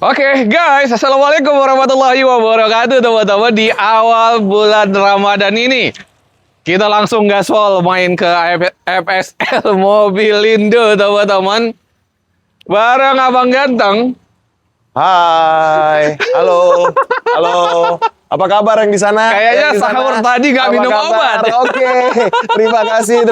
Oke guys, assalamualaikum warahmatullahi wabarakatuh teman-teman. Di awal bulan Ramadan ini kita langsung gaspol main ke FSL Mobilindo teman-teman. Bareng Abang Ganteng. Hai, halo, halo. Apa kabar yang di sana? Kayaknya sahur tadi nggak minum obat. Oke, terima kasih.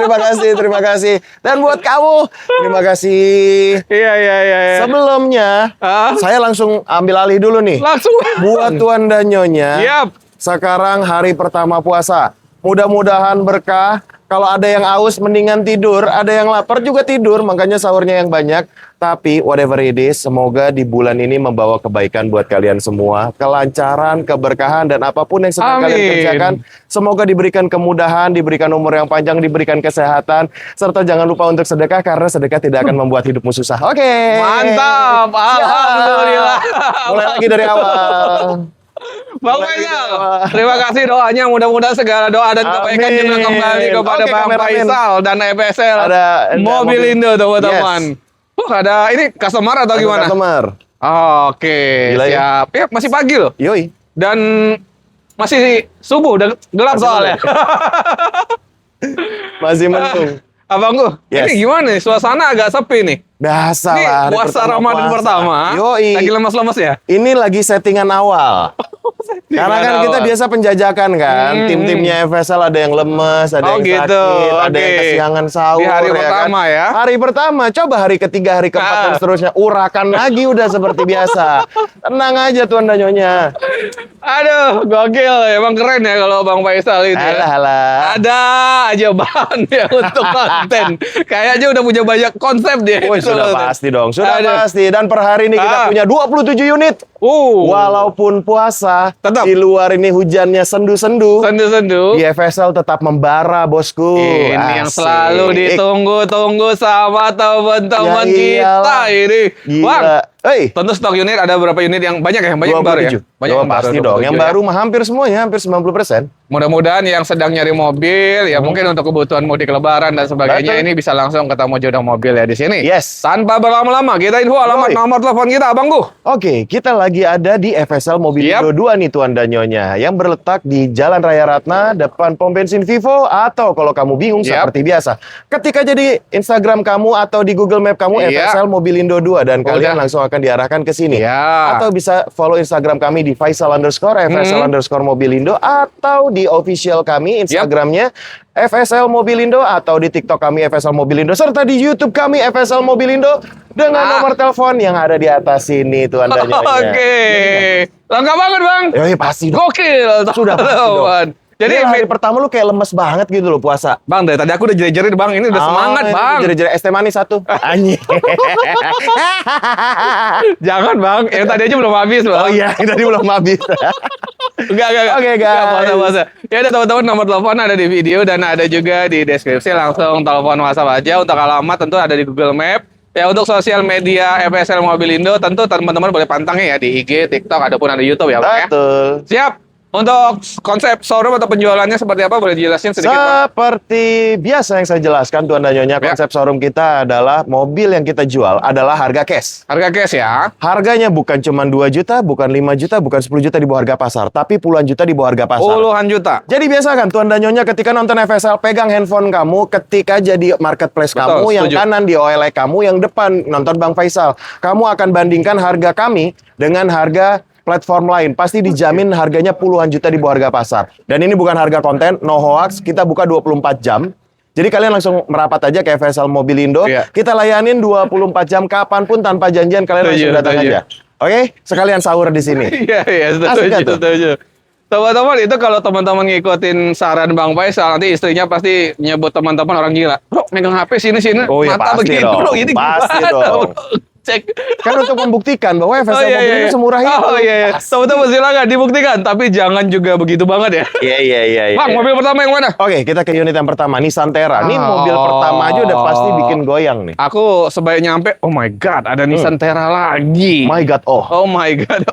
Dan buat kamu, terima kasih. Iya. Sebelumnya, saya langsung ambil alih dulu nih. Langsung. Buat Tuan dan Nyonya, Yap. sekarang hari pertama puasa. Mudah-mudahan berkah. Kalau ada yang aus, mendingan tidur. Ada yang lapar juga tidur, makanya sahurnya yang banyak. Tapi whatever it is, semoga di bulan ini membawa kebaikan buat kalian semua. Kelancaran, keberkahan, dan apapun yang sedang kalian kerjakan. Semoga diberikan kemudahan, diberikan umur yang panjang, diberikan kesehatan. Serta jangan lupa untuk sedekah, karena sedekah tidak akan membuat hidupmu susah. Oke. Mantap. Alhamdulillah. Mulai lagi dari awal. Bang Faisal, terima kasih doanya. Mudah-mudahan segala doa dan kebaikan juga kembali kepada Bang Faisal dan FSL Mobilindo teman-teman. Ada ini customer atau gimana? Customer. Oke, Gila, siap. Ya, masih pagi loh. Yoi. Dan masih subuh, udah gelap soalnya. Masih mendung. Abangku, ini gimana nih? Suasana agak sepi nih. Biasa Ini lah. puasa Ramadan pertama. Yoi. Lagi lemas-lemas ya? Ini lagi settingan awal. Karena kan kita biasa penjajakan kan. Tim-timnya FSL ada yang lemes, ada yang sakit, ada yang kesiangan sahur. Di hari pertama ya? Hari pertama, coba hari ketiga, hari keempat dan seterusnya. Urakan lagi udah seperti biasa. Tenang aja Tuan dan Nyonya. Aduh, gokil. Emang keren ya kalau Bang Faisal itu. Alah. Ada aja bahan ya untuk konten. Kayaknya udah punya banyak konsep dia. Sudah pasti dong, pasti. Dan per hari ini kita punya 27 unit. Walaupun puasa, tetap di luar ini hujannya sendu-sendu. Di FSL tetap membara, bosku. Ini yang selalu ditunggu-tunggu sama teman-teman kita ini. Gila. Tentu stok unit ada berapa unit yang banyak ya? Banyak yang baru ya? Banyak yang pasti baru, dong. Yang ya? baru mah hampir semuanya, hampir 90%. Mudah-mudahan yang sedang nyari mobil, ya mungkin untuk kebutuhan mudik lebaran dan sebagainya, ini bisa langsung ketemu jodoh mobil ya di sini. Yes. Tanpa berlama-lama, kita info alamat nomor telepon kita, Abangku. Oke, kita lagi ada di FSL Mobilindo 2 nih Tuan dan Nyonya, yang berletak di Jalan Raya Ratna, depan pom bensin Vivo, atau kalau kamu bingung seperti biasa, ketika jadi Instagram kamu atau di Google Map kamu FSL Mobilindo 2 dan kalian langsung akan diarahkan ke sini. Atau bisa follow Instagram kami di Faisal_FSL_ Mobilindo, atau di official kami Instagramnya FSL Mobilindo, atau di TikTok kami FSL Mobilindo, serta di YouTube kami FSL Mobilindo dengan nomor telepon yang ada di atas sini Tuan dan Nyonya. Oke. Lengkap banget, Bang. Ya pasti dong. Gokil. Sudah pasti dong. Jadi hari pertama lu kayak lemes banget gitu loh puasa. Bang, dari tadi aku udah jerit-jerit, Bang. Ini udah semangat, Bang. Jerit-jerit es teh manis satu. Anjing. Jangan, Bang. Yang tadi aja belum habis, Bang. Oh iya, yang tadi belum habis. Enggak. Oke, guys. Puasa. Ya udah teman-teman, nomor telepon ada di video dan ada juga di deskripsi. Langsung telepon WhatsApp aja. Untuk alamat tentu ada di Google Map. Ya, untuk sosial media FSL Mobilindo tentu teman-teman boleh pantangin ya di IG, TikTok, ataupun ada YouTube ya, Bang. Betul. Siap. Untuk konsep showroom atau penjualannya seperti apa? Boleh dijelasin sedikit, Bang? Seperti biasa yang saya jelaskan, Tuan dan Nyonya, konsep showroom kita adalah mobil yang kita jual adalah harga cash. Harga cash ya? Harganya bukan cuma 2 juta, bukan 5 juta, bukan 10 juta di bawah harga pasar, tapi puluhan juta di bawah harga pasar. Puluhan juta. Jadi biasa kan, Tuan dan Nyonya, ketika nonton FSL, pegang handphone kamu, ketik aja di marketplace kamu, yang kanan di OLX kamu, yang depan nonton Bang Faisal. Kamu akan bandingkan harga kami dengan harga platform lain, pasti dijamin harganya puluhan juta di bawah harga pasar. Dan ini bukan harga konten, no hoax, kita buka 24 jam. Jadi kalian langsung merapat aja ke FSL Mobilindo, kita layanin 24 jam kapanpun tanpa janjian, kalian langsung datang aja. Oke, sekalian sahur di sini. Iya, setuju. Teman-teman, itu kalau teman-teman ngikutin saran Bang Faisal, nanti istrinya pasti nyebut teman-teman orang gila. Bro, megang HP sini. Oh iya, mata pasti begitu, dong. bro. Ini Pasti dong. Cek. Kan untuk membuktikan bahwa FSL Mobilindo semurah itu. Teman-teman silakan dibuktikan, tapi jangan juga begitu banget ya. Iya. Bang, mobil pertama yang mana? Oke, kita ke unit yang pertama, Nissan Terra. Ini mobil pertama aja udah pasti bikin goyang nih. Aku sebaik nyampe, oh my god, ada Nissan Terra lagi. My god, Oh my god,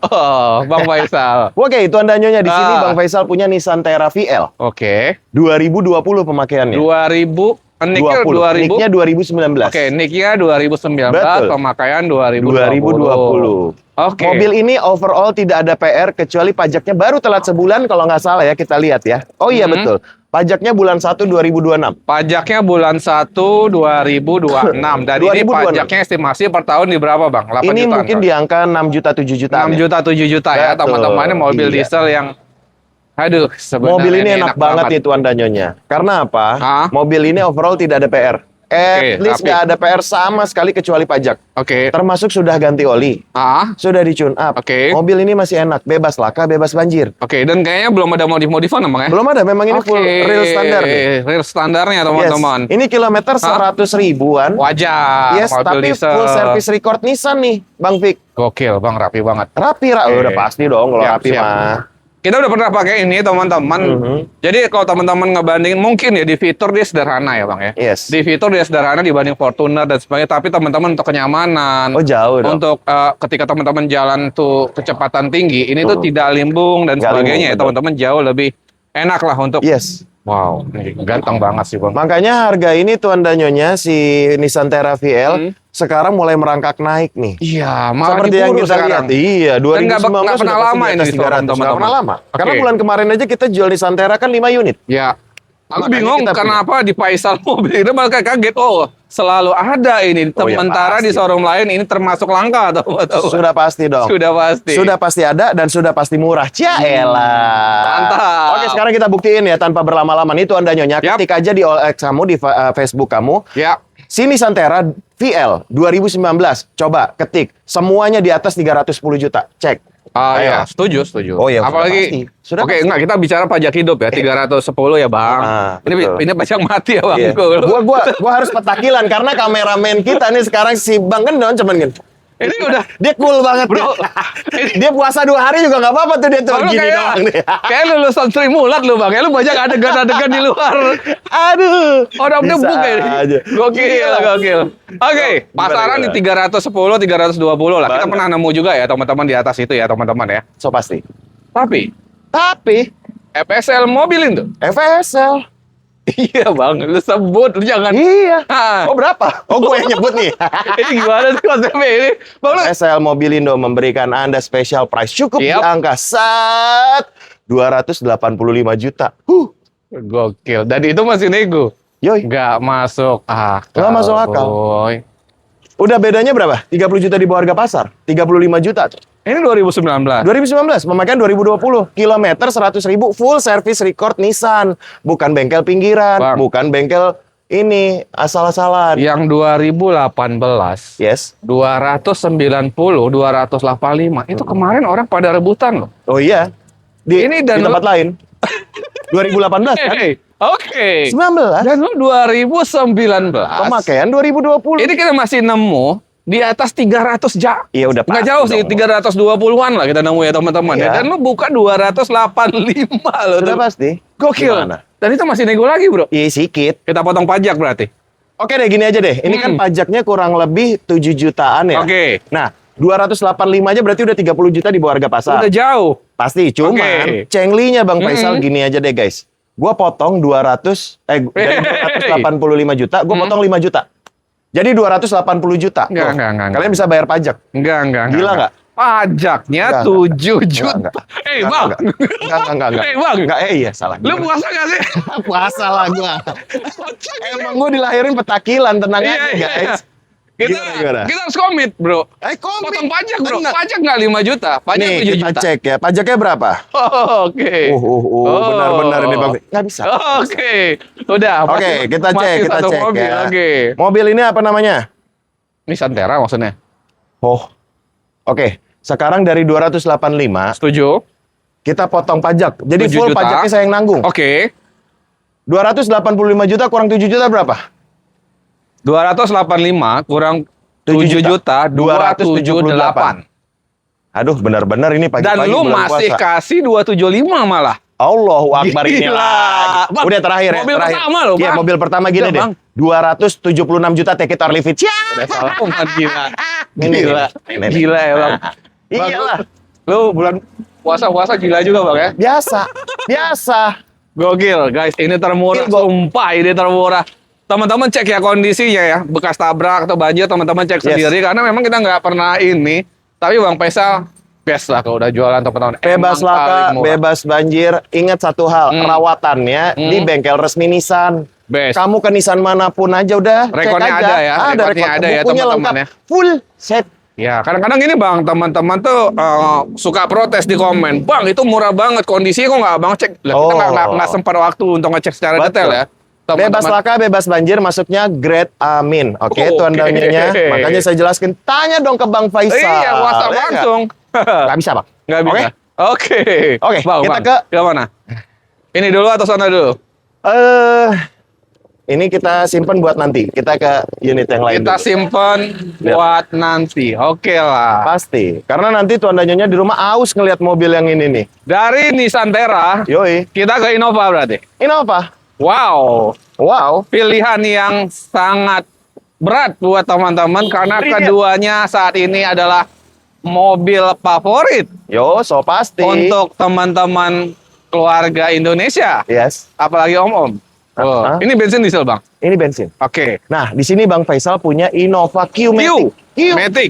Bang Faisal. Oke, Tuan dan Nyonya, di sini Bang Faisal punya Nissan Terra VL. Oke. 2020 pemakaiannya. 2000 Nicknya 2000. Nicknya 2019. Oke, nicknya 2019, betul. pemakaian 2020. Oke. Mobil ini overall tidak ada PR kecuali pajaknya baru telat sebulan kalau nggak salah ya, kita lihat ya. Oh iya betul. Pajaknya bulan 1 2026. Pajaknya bulan 1 2026 dan ini 2026. pajaknya estimasi per tahun di berapa, Bang? 8 Ini jutaan, mungkin Bang? di angka 6 juta 7 jutaan. 6 ya. juta 7 juta ya Betul, teman-teman. Ini mobil iya. diesel yang aduh, sebenarnya Mobil ini enak banget nih Tuan dan Nyonya. Karena apa? Hah? Mobil ini overall tidak ada PR. At least tapi- nggak ada PR sama sekali kecuali pajak. Oke. Termasuk sudah ganti oli, sudah di tune up. Oke. Mobil ini masih enak, bebas laka, bebas banjir. Oke, dan kayaknya belum ada modif-modifan Bang ya? Belum ada, memang ini full Oke, real standar nih. Real standarnya Yes. teman-teman. Ini kilometer 100 ribuan. Wajar, Yes, mobil tapi diesel. full service record Nissan nih, Bang Vic. Gokil, Bang, rapi banget. Rapi, Oke. udah pasti dong kalau Siap, rapi siap. mah. Kita udah pernah pakai ini teman-teman. Jadi kalau teman-teman ngebandingin mungkin ya di fitur dia sederhana ya Bang ya. Yes. Di fitur dia sederhana dibanding Fortuner dan sebagainya. Tapi teman-teman untuk kenyamanan, Oh jauh dong. untuk ketika teman-teman jalan tuh kecepatan tinggi, ini tuh tidak limbung dan Nggak sebagainya limbung, ya betul. teman-teman jauh lebih enak lah untuk. Yes. Wow, ini ganteng banget sih Bang. Makanya harga ini Tuan dan Nyonya si Nissan Terra VL sekarang mulai merangkak naik nih. Iya, malah Seperti yang diburu kita sekarang. lihat. Iya, 2019 nggak pernah sudah pasti lama di ini atas di showroom, 300. Nggak teman-teman. pernah lama. Oke. Karena bulan kemarin aja kita jual di Santera kan 5 unit. Ya. Aku Makanya bingung kita kenapa di Faisal mobil itu malah kaget. Oh, selalu ada ini. Oh, ya, Sementara di pasti. showroom lain ini termasuk langka atau Sudah pasti dong. Sudah pasti. Sudah pasti ada dan sudah pasti murah. Elah. Mantap. Oke, sekarang kita buktiin ya tanpa berlama-lama. Nih Tuan dan Nyonya, Yap. ketik aja di OLX kamu, di Facebook kamu. Ya. Sini Santera VL 2019. Coba ketik. Semuanya di atas 310 juta. Cek. Ah Ayo. ya, setuju. Oh, ya, sudah Apalagi pasti. Sudah Oke, pasti. enggak kita bicara pajak hidup ya, 310 ya, Bang. Betul. Ini pajak mati ya, Bang. Iya. Gua harus petakilan karena kameramen kita nih sekarang si Bang Gendon cuman gini. Ini udah Dia cool banget, Bro. Dia puasa 2 hari juga nggak apa-apa tuh dia tuh Bang, lu gini kayak, doang nih. kayak lulusan Sri Mulat lu, Bang. Ya lu banyak adegan-adegan di luar. Aduh. Orang bisa debuk ya. aja. Gokil, Gila. gokil. Oke, Gimana, pasaran di 310, 320 lah. Kita Banget. pernah nemu juga ya teman-teman di atas itu ya, teman-teman ya. So pasti. Tapi Tapi FSL mobilin tuh. FSL. Iya, Bang. Lu sebut, lu jangan. Iya. Ah. Oh berapa? Oh gue yang nyebut nih. Ini gimana sih konsepnya ini? Bang, lu FSL Mobilindo memberikan Anda special price cukup di Yap. angka 285 juta. gokil. Dan itu masih nego. Yoi. Nggak masuk akal. Nggak masuk akal. Boy. Udah bedanya berapa? 30 juta di bawah harga pasar. 35 juta. Ini 2019. 2019, pemakaian 2020. Kilometer 100.000 full service record Nissan. Bukan bengkel pinggiran, Bang. bukan bengkel ini asal-asalan. Yang 2018. Yes. 290, 285. Itu kemarin orang pada rebutan loh. Oh iya. Di, Ini dan di tempat lain. 2018 kan? Hey, oke. 19. Dan lu 2019. Pemakaian 2020. Ini kita masih nemu di atas 300 jam. Iya udah Nggak pasti jauh sih, dong. 320-an lah kita nemu ya teman-teman. Iya. Ya. Dan lu buka 285 loh. Sudah tuh. pasti. Gokil. Gimana? Dan itu masih nego lagi bro. Iya sikit. Kita potong pajak berarti. Oke deh gini aja deh. Ini kan pajaknya kurang lebih 7 jutaan ya. Oke. Nah, 285 aja berarti udah 30 juta di bawah harga pasar. Udah jauh. Pasti, cuman Oke. cenglinya Bang Faisal gini aja deh guys. Gua potong 200 dari 285 juta, gua potong 5 juta. Jadi 280 juta. Enggak, Tuh, enggak. Kalian bisa bayar pajak. Enggak. Gila nggak? Pajaknya Enggak, 7 juta. Enggak. Eh bang. Enggak. Eh bang. Enggak, iya salah. Lu puasa gak sih? puasa lah gua. Emang gua dilahirin petakilan, tenang Iya, aja iya. guys. Kita, Gimana? kita harus komit bro. Komit. Potong pajak bro. Bener. Pajak nggak 5 juta. Pajak Nih 7 kita juta. cek ya, pajaknya berapa? Oh, oke. Benar-benar ini Bang. Nggak bisa. Oke. Udah. Oke, kita masih cek satu mobil. ya. Oke. Mobil ini apa namanya? Ini Santera maksudnya. Oh. Oke, sekarang dari 285 Setuju? kita potong pajak. Jadi 7 full juta. pajaknya saya yang nanggung. Oke. 285 juta kurang 7 juta berapa? 285 kurang 7 juta 278. Aduh, benar-benar ini Dan pagi-pagi lu bulan masih puasa. kasih 275 malah. Allahu Akbar ini Gila. lagi. Bang, Udah terakhir ya, mobil terakhir. pertama loh, Iya, Bang. mobil pertama gini Udah, deh. Bang. 276 juta take it or leave it. Ya. Udah salah umat gila. Ini, Gila. ini. Gila ya, Bang. Bang, Iyalah. Lu bulan puasa-puasa gila juga, Bang ya. Biasa. Biasa. Gokil, guys. Ini termurah. Gokil. Sumpah, ini termurah. Teman-teman cek ya kondisinya ya. Bekas tabrak atau banjir, teman-teman cek Yes. sendiri. Karena memang kita nggak pernah ini. Tapi Bang Faisal best lah kalau udah jualan teman-teman. Bebas Emang laka, paling murah. bebas banjir. Ingat satu hal, perawatannya di bengkel resmi Nissan. Best. Kamu ke Nissan manapun aja udah, Rekornya cek aja. ada ya, Ada rekornya rekor, ada ya, bukunya teman-teman lengkap, ya. full set. Ya, kadang-kadang gini Bang, teman-teman tuh suka protes di komen. Bang, itu murah banget, kondisinya kok nggak Abang cek? Lah, kita nggak sempat waktu untuk ngecek secara detail ya. Bebas laka, bebas banjir, masuknya grade Amin. Oke, Tuan dan Nyonya. Makanya saya jelaskan, tanya dong ke Bang Faisal. Iya, WhatsApp Ya langsung. Nggak bisa, Bang. Nggak bisa. Oke. Oke, Bang, kita Bang, ke mana? Ini dulu atau sana dulu? Ini kita simpen buat nanti. Kita ke unit yang lain Kita dulu. simpen buat nanti. Oke lah. Pasti. Karena nanti Tuan dan Nyonya di rumah aus ngelihat mobil yang ini nih. Dari Nissan Terra, Yoi. kita ke Innova berarti. Ini apa? Wow. Wow. Pilihan yang sangat berat buat teman-teman karena Premium. keduanya saat ini adalah mobil favorit Yo, so pasti. untuk teman-teman keluarga Indonesia, Yes. apalagi om-om. Oh, Ah. ini bensin diesel bang. Ini bensin. Oke. Nah, di sini Bang Faisal punya Innova Q-Matic. Matic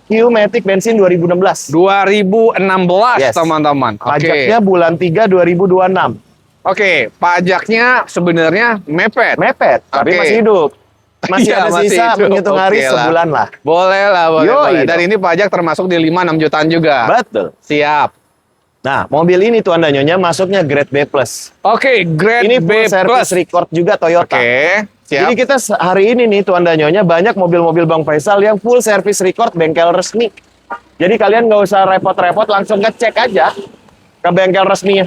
Q-Matic bensin 2016. 2016 Yes. teman-teman. Oke. Pajaknya bulan 3 2026. Oke, pajaknya sebenarnya mepet. Mepet, tapi Oke. masih hidup. Masih Iya, ada masih sisa hidup. menghitung hari Oke lah. sebulan lah. Boleh lah, boleh. Yoi boleh. Dan dong. ini pajak termasuk di 5-6 jutaan juga. Betul. Siap. Nah, mobil ini Tuan dan Nyonya masuknya grade B+. Oke, grade Ini B+. full service record juga Toyota. Oke, siap. Jadi kita hari ini nih Tuan dan Nyonya banyak mobil-mobil Bang Faisal yang full service record bengkel resmi. Jadi kalian nggak usah repot-repot, langsung ngecek aja ke bengkel resminya.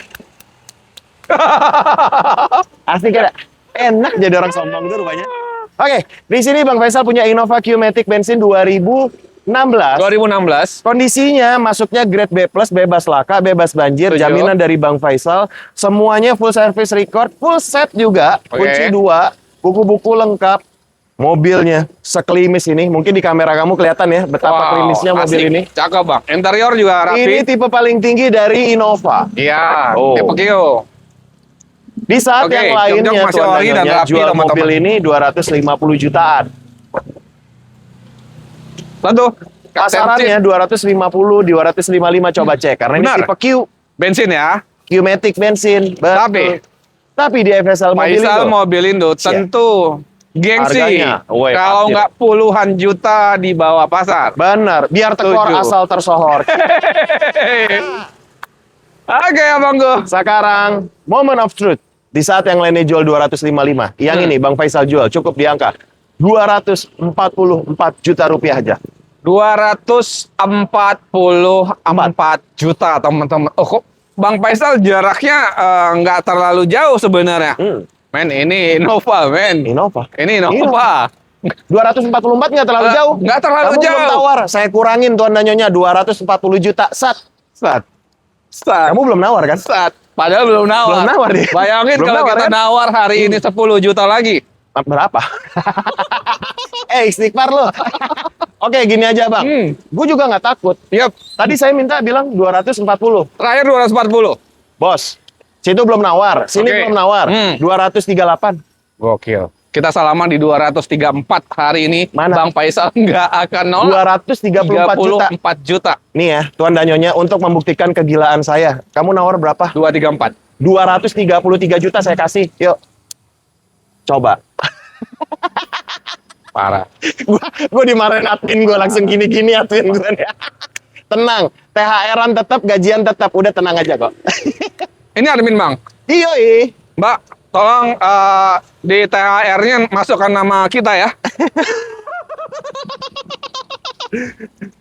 Asik kan? Enak jadi orang sombong tuh rupanya. Oke, di sini Bang Faisal punya Innova Q-Matic bensin 2016. 2016. Kondisinya masuknya grade B+, bebas laka, bebas banjir, Setuju. jaminan dari Bang Faisal. Semuanya full service record, full set juga, Oke. kunci 2, buku-buku lengkap. Mobilnya sekelimis ini, mungkin di kamera kamu kelihatan ya betapa Wow, klimisnya mobil asik. ini. Cakep bang. Interior juga rapi. Ini tipe paling tinggi dari Innova. Iya, Oh. tipe Q. Di saat Oke, yang jok-jok lainnya masih Tuan dan ori dan Nyonya rapi, jual teman-teman. mobil ini 250 jutaan. Tentu. Pasarannya 250, 255 coba cek karena ini Benar. tipe Q, bensin ya. Q-Matic bensin. Betul. Tapi di FSL Faisal Mobilindo Mobilindo tentu gengsi. Harganya, woi, Kalau pasti. nggak puluhan juta di bawah pasar. benar, biar tekor Setuju. asal tersohor. Oke abangku. Sekarang moment of truth. Di saat yang lainnya jual 255, yang ini Bang Faisal jual cukup di angka 244 juta rupiah aja. 244 juta teman-teman. Oh kok Bang Faisal jaraknya nggak terlalu jauh sebenarnya. Men ini Innova men. Innova. Ini Innova. 244 nggak terlalu jauh. Nggak terlalu Kamu belum jauh. tawar, saya kurangin Tuan dan Nyonya 240 juta. Sat. Sat. Sat. Kamu belum nawar kan? Sat. Padahal belum nawar. Belum nawar dia. Bayangin Belum kalau nawar, kita kan? nawar hari ini 10 juta lagi. Berapa? Istighfar lo. Oke, gini aja Bang. Gue juga nggak takut. Yap. Tadi saya minta bilang 240. Terakhir 240. Bos, situ belum nawar. Sini Oke. belum nawar. 238. Gokil. Kita salaman di 234 hari ini. Mana? Bang Faisal nggak akan nolak. 234 juta. 34 juta. Nih ya, Tuan dan Nyonya, untuk membuktikan kegilaan saya. Kamu nawar berapa? 234. 233 juta saya kasih. Yuk. Coba. Parah. Gue dimarahin admin gue langsung gini-gini admin gue. Tenang, THR-an tetap, gajian tetap. Udah tenang aja kok. Ini admin Bang. Yoi. Mbak, tolong di THR-nya masukkan nama kita ya.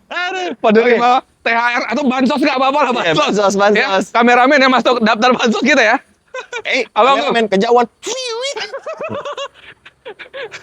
Aduh. Penerima THR atau bansos nggak apa-apa lah Ya, bansos. bansos. Ya, kameramen yang masuk daftar bansos kita ya. Abang Abang main kejauhan.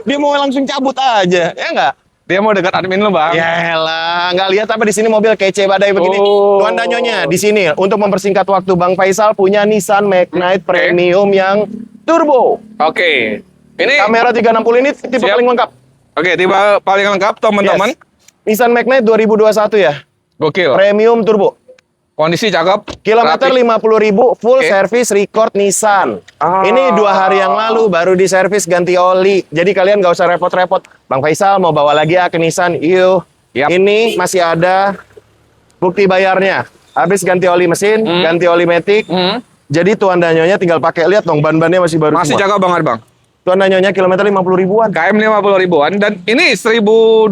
Dia mau langsung cabut aja, ya nggak? dia mau dekat admin lu Bang. Yaelah, nggak lihat apa di sini mobil kece badai begini. Oh. Tuan dan Nyonya, di sini untuk mempersingkat waktu Bang Faisal punya Nissan Magnite Premium yang turbo. Oke. Ini Kamera 360 ini tipe Siap. paling lengkap. oke, tipe paling lengkap teman-teman. Yes. Nissan Magnite 2021 ya. Gokil. Premium turbo. Kondisi cakep. Kilometer rapi. 50.000 full Oke. service record Nissan. Ah. Ini 2 hari yang lalu baru diservis ganti oli. Jadi kalian nggak usah repot-repot. Bang Faisal mau bawa lagi ya ke Nissan. Yuk. Yap. Ini masih ada bukti bayarnya. Habis ganti oli mesin, ganti oli matic. Jadi Tuan dan Nyonya tinggal pakai. Lihat dong, ban-bannya masih baru Masih semua. cakep banget, Bang. Tuan dan Nyonya kilometer 50 ribuan. KM 50 ribuan dan ini 1200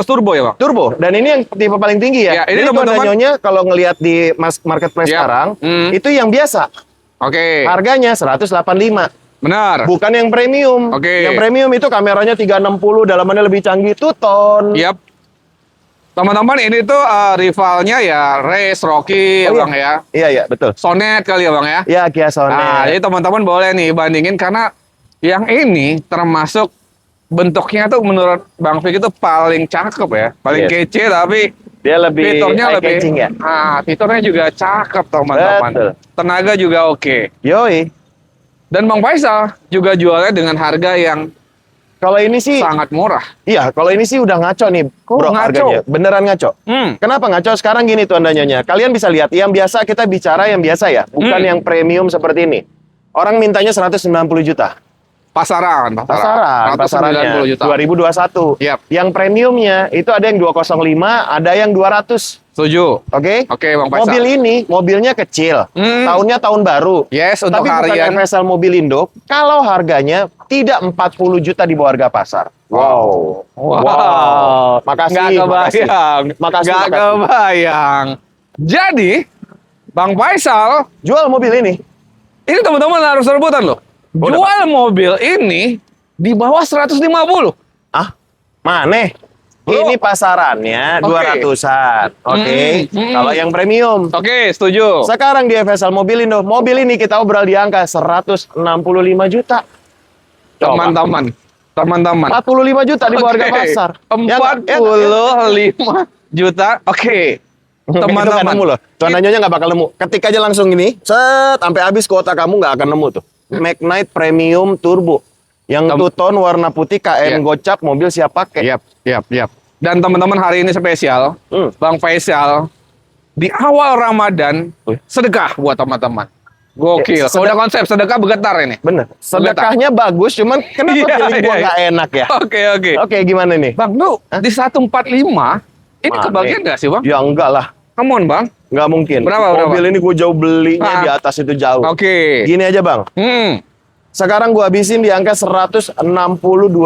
turbo ya, Bang? Turbo. Dan ini yang tipe paling tinggi ya. Ya, ini Jadi Tuan dan teman-teman- Nyonya kalau ngelihat di marketplace Ya. sekarang, Hmm. itu yang biasa. Oke. Harganya 185. Benar. Bukan yang premium. Oke. Yang premium itu kameranya 360, dalamannya lebih canggih, 2 ton. Yap. Teman-teman, ini tuh rivalnya ya Race, Rocky, Oh, iya. Bang ya. Iya, iya, betul. Sonet kali ya, Bang ya. Ya, Kia Sonet. Nah, jadi teman-teman boleh nih bandingin karena yang ini termasuk bentuknya tuh menurut Bang Vicky itu paling cakep ya, paling Yes. kece tapi Dia lebih fiturnya lebih eye-catching ya. fiturnya juga cakep teman-teman. Betul. Tenaga juga oke. Yoi. Dan Bang Faisal juga jualnya dengan harga yang Kalau ini sih, sangat murah. iya, kalau ini sih udah ngaco nih, Oh, bro, ngaco. harganya. Beneran ngaco. Kenapa ngaco? Sekarang gini Tuan dan Nyonya. Kalian bisa lihat, yang biasa kita bicara yang biasa ya, bukan yang premium seperti ini. Orang mintanya 190 juta. Pasaran. Pasarannya 190 juta. 2021. Yap. Yang premiumnya itu ada yang 205, ada yang 200. Setuju. Oke? Oke, Bang Faisal. Mobil ini, mobilnya kecil. Hmm. Tahunnya tahun baru. Yes, untuk Tapi bukan harian. FSL Mobilindo, kalau harganya tidak 40 juta di bawah harga pasar. Wow. Makasih. Nggak kebayang. Makasih. Nggak Makasih. kebayang. Jadi, Bang Faisal, Jual mobil ini. ini teman-teman harus rebutan loh. Udah Jual mobil ini di bawah 150. Ah, mana? Bro. Ini pasarannya Oke. 200-an. Oke. Hmm. Kalau yang premium. Oke, setuju. Sekarang di FSL Mobilindo, mobil ini kita obrol di angka 165 juta. Coba. Teman-teman. 45 juta di bawah harga Oke. pasar. Ya nggak? 45 juta. Oke. Itu nggak nemu Teman-teman. loh. Tuan Nyonya nggak bakal nemu. Ketik aja langsung gini, set, sampai habis kuota kamu nggak akan nemu tuh. Magnite Premium Turbo. Yang 2 ton warna putih KM Iya. gocap, mobil siap pakai. Yap. Dan teman-teman hari ini spesial, Bang Faisal di awal Ramadan sedekah buat teman-teman. Gokil. Ya, Kalau udah konsep sedekah bergetar ini. Bener. Sedekahnya bagus, cuman kenapa Iya, feeling gua iya. nggak enak ya? Oke. Oke, gimana nih? Bang, lu di 145 ini Mana? kebagian nggak sih, Bang? Ya enggak lah. Come on, Bang. Nggak mungkin. Berapa? Mobil ini gue jauh belinya Ah. di atas itu jauh. Oke. Gini aja bang. Sekarang gue habisin di angka 162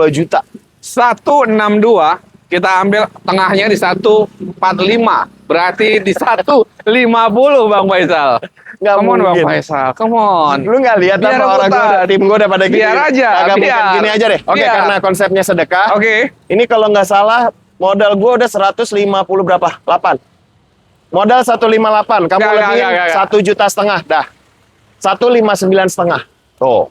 juta. 162 kita ambil tengahnya di 145. Berarti di 150 Bang Faisal. Nggak Come on Bang mungkin. Faisal, come on. Lu nggak lihat Biar apa orang gue rebutan. tim gue udah pada gini. Biar aja, Agak mungkin biar. gini aja deh. Oke, Biar. karena konsepnya sedekah. Oke. Ini kalau nggak salah modal gue udah 150 berapa? 8. Modal 158. Kamu Nggak, lebihin nggak. 1,5 juta. Dah. 159,5. Tuh.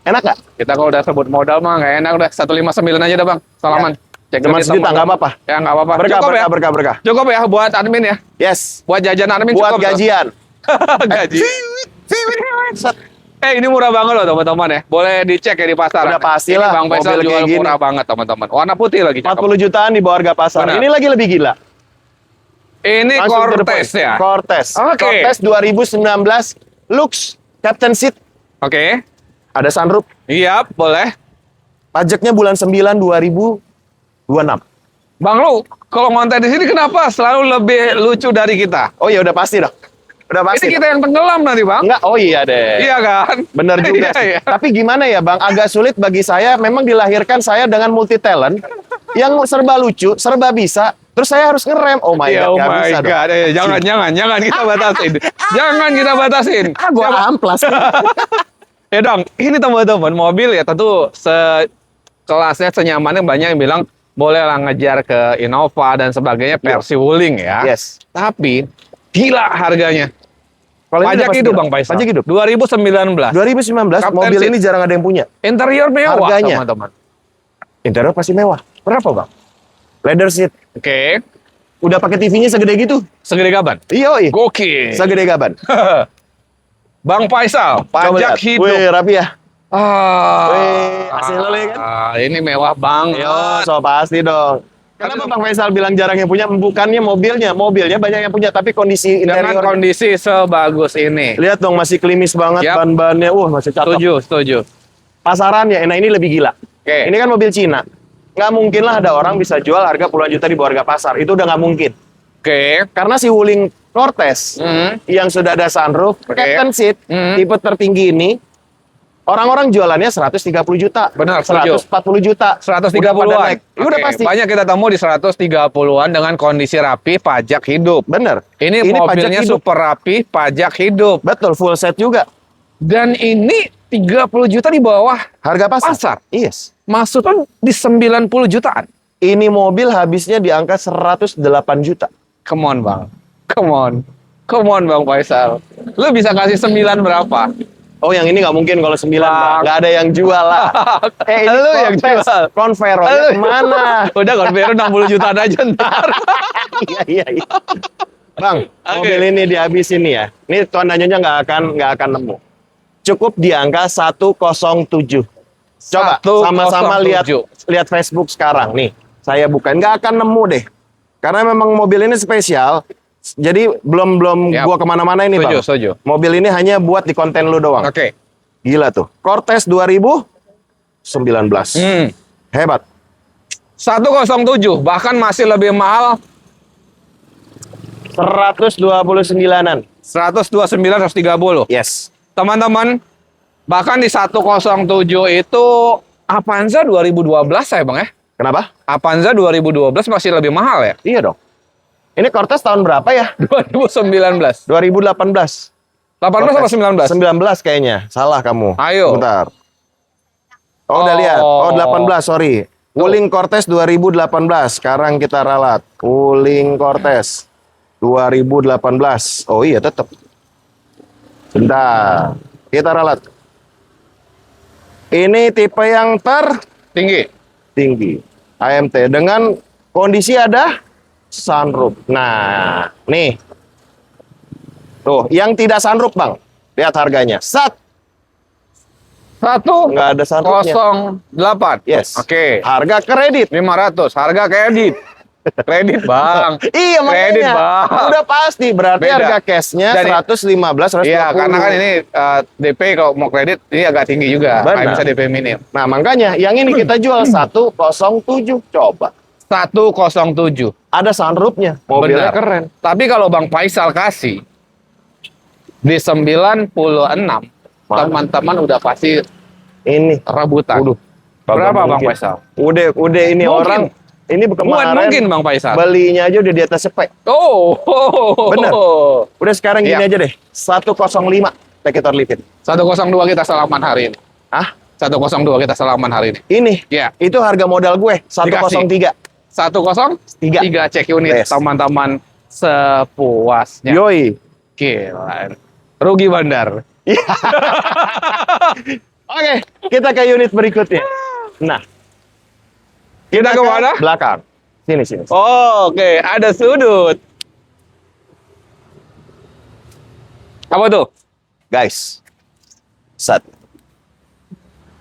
Enak nggak? Kita kalau udah sebut modal mah nggak enak udah 159 aja dah Bang. Salaman. Cek Cuma duit sejuta, teman. nggak apa-apa. Ya nggak apa-apa. Berkah, Cukup ya. berkah. Cukup ya buat admin ya. Yes. Buat jajan admin Buat cukup. gajian. Gaji. Set. Ini murah banget loh teman-teman ya. Boleh dicek ya di pasar. Udah pasti Ini lah, Bang Faisal mobil jual kayak gini. murah banget teman-teman. Warna putih lagi. cakep. 40 jutaan di bawah harga pasar. Benar. Ini lagi lebih gila. Ini Langsung to the Cortez point. ya. Cortez. Oke. Cortez 2019 Lux Captain Seat. Oke. Ada sunroof. Iya, boleh. Pajaknya bulan 9 2026. Bang lu, kalau ngonten di sini kenapa selalu lebih lucu dari kita? Oh iya udah pasti dong. Udah pasti. Ini kita yang tenggelam nanti, Bang. Enggak, oh iya deh. Iya kan? Bener juga Iya, sih. iya. Tapi gimana ya Bang, agak sulit bagi saya. Memang dilahirkan saya dengan multi talent. Yang serba lucu, serba bisa. Terus saya harus ngerem. Oh my Ya, God, oh nggak my bisa dong. God. Jangan kita batasin. Jangan kita batasin. Gua amplas. Ya dong, ini teman-teman mobil ya tentu sekelasnya senyamannya banyak yang bilang boleh lah ngejar ke Innova dan sebagainya versi Wuling ya. Yes. Tapi gila harganya. Kalau ini Pajak udah pasti hidup gila. Bang Faisal. Pajak hidup. 2019. 2019 Captain mobil Seat. ini jarang ada yang punya. Interior mewah Harganya? teman-teman. Interior pasti mewah. Berapa Bang? Leather seat. Oke. Udah pakai TV-nya segede gitu. Segede gaban. Iya, Gokil. segede gaban. Bang Faisal, Coba pajak lihat. hidup. Wih, rapi ya. Ah, AC lele kan? Ini mewah banget. Yo, so pasti dong. Kenapa Bang Faisal bilang jarang yang punya? Bukannya mobilnya. Mobilnya banyak yang punya, tapi kondisi Dengan interior. kondisi sebagus ini. Lihat dong, masih klimis banget Yap. ban-bannya. Masih cakep. Setuju. Pasarannya, nah ini lebih gila. Oke. Ini kan mobil Cina. Nggak mungkin lah ada orang bisa jual harga puluhan juta di bawah harga pasar. Itu udah nggak mungkin. Oke. Karena si Wuling Cortez yang sudah ada sunroof, Oke. captain seat, tipe tertinggi ini, orang-orang jualannya 130 juta. Benar, setuju. 140 juta. Udah pada 130-an. naik. Udah Oke, pasti. Banyak kita temu di 130-an dengan kondisi rapi, pajak hidup. Bener. Ini pajak mobilnya hidup. super rapi, pajak hidup. Betul, full set juga. Dan ini 30 juta di bawah Harga pasar. pasar. Yes. Maksudnya di 90 jutaan. Ini mobil habisnya di angka 108 juta. Come on, Bang. Come on. Come on, Bang Faisal. Lu bisa kasih 9 berapa? Oh, yang ini nggak mungkin kalau 9, Bang. Bang. Nggak ada yang jual lah. Ini Lu yang Cortez. jual. Converternya Lu- kemana? Udah Convero 60 jutaan aja ntar. Iya. Bang, Oke. mobil ini dihabisin nih ya. Ini Tuan Danyonya nggak akan nemu. Cukup di angka 107. Coba 107. sama-sama lihat Facebook sekarang nih. Saya bukan nggak akan nemu deh. Karena memang mobil ini spesial. Jadi belum Yap. gua kemana-mana ini, Bang. Setuju. Mobil ini hanya buat di konten lu doang. Oke. Gila tuh. Cortez 2019. Hebat. 107 bahkan masih lebih mahal 129-an. 129 130. Yes. Teman-teman, bahkan di 107 itu Avanza 2012 saya Bang ya. Kenapa? Avanza 2012 masih lebih mahal ya? Iya dong. Ini Cortez tahun berapa ya? 2019. 2018. 18 atau 19? 19 kayaknya. Salah kamu. Ayo. Bentar. Oh, udah lihat. Oh, 18, sorry. Wuling Cortez 2018. Sekarang kita ralat. Wuling Cortez 2018. Oh iya, tetap. Bentar. Kita ralat. Ini tipe yang Tinggi. AMT dengan kondisi ada sunroof. Nah, nih. Tuh, yang tidak sunroof, Bang. Lihat harganya. Nggak ada sunroofnya. 108. Yes. Oke. Harga kredit. 500. Harga kredit. Kredit, Bang. Iya, makanya. Kredit, Bang. Udah pasti. Berarti Beda. harga cashnya Dan 115, 120. Iya, karena kan ini DP kalau mau kredit ini agak tinggi juga. Benar. Kayak bisa DP minim. Nah, makanya yang ini kita jual 107. Coba. 107. Ada sunroofnya. Mobilnya Benar. keren. Tapi kalau Bang Faisal kasih di 96, teman-teman udah pasti Ini. rebutan. Waduh. Berapa Bang Mungkin. Faisal? Udah ini Mungkin. orang. Ini kemarin Mungkin Bang Faisal. belinya aja udah di atas spek. Oh. Benar. Udah sekarang gini Iya. aja deh. 105. Take it or leave it. 102 kita salaman hari ini. Ah, 102 kita salaman hari ini. ini. Ya. Itu harga modal gue. 103. 103 cek unit Yes. teman-teman sepuasnya. Yoi. Gila. Rugi bandar. Oke, kita ke unit berikutnya. Nah, Kita ke mana? belakang. Sini. Oke, ada sudut. Apa tuh? Guys. Set.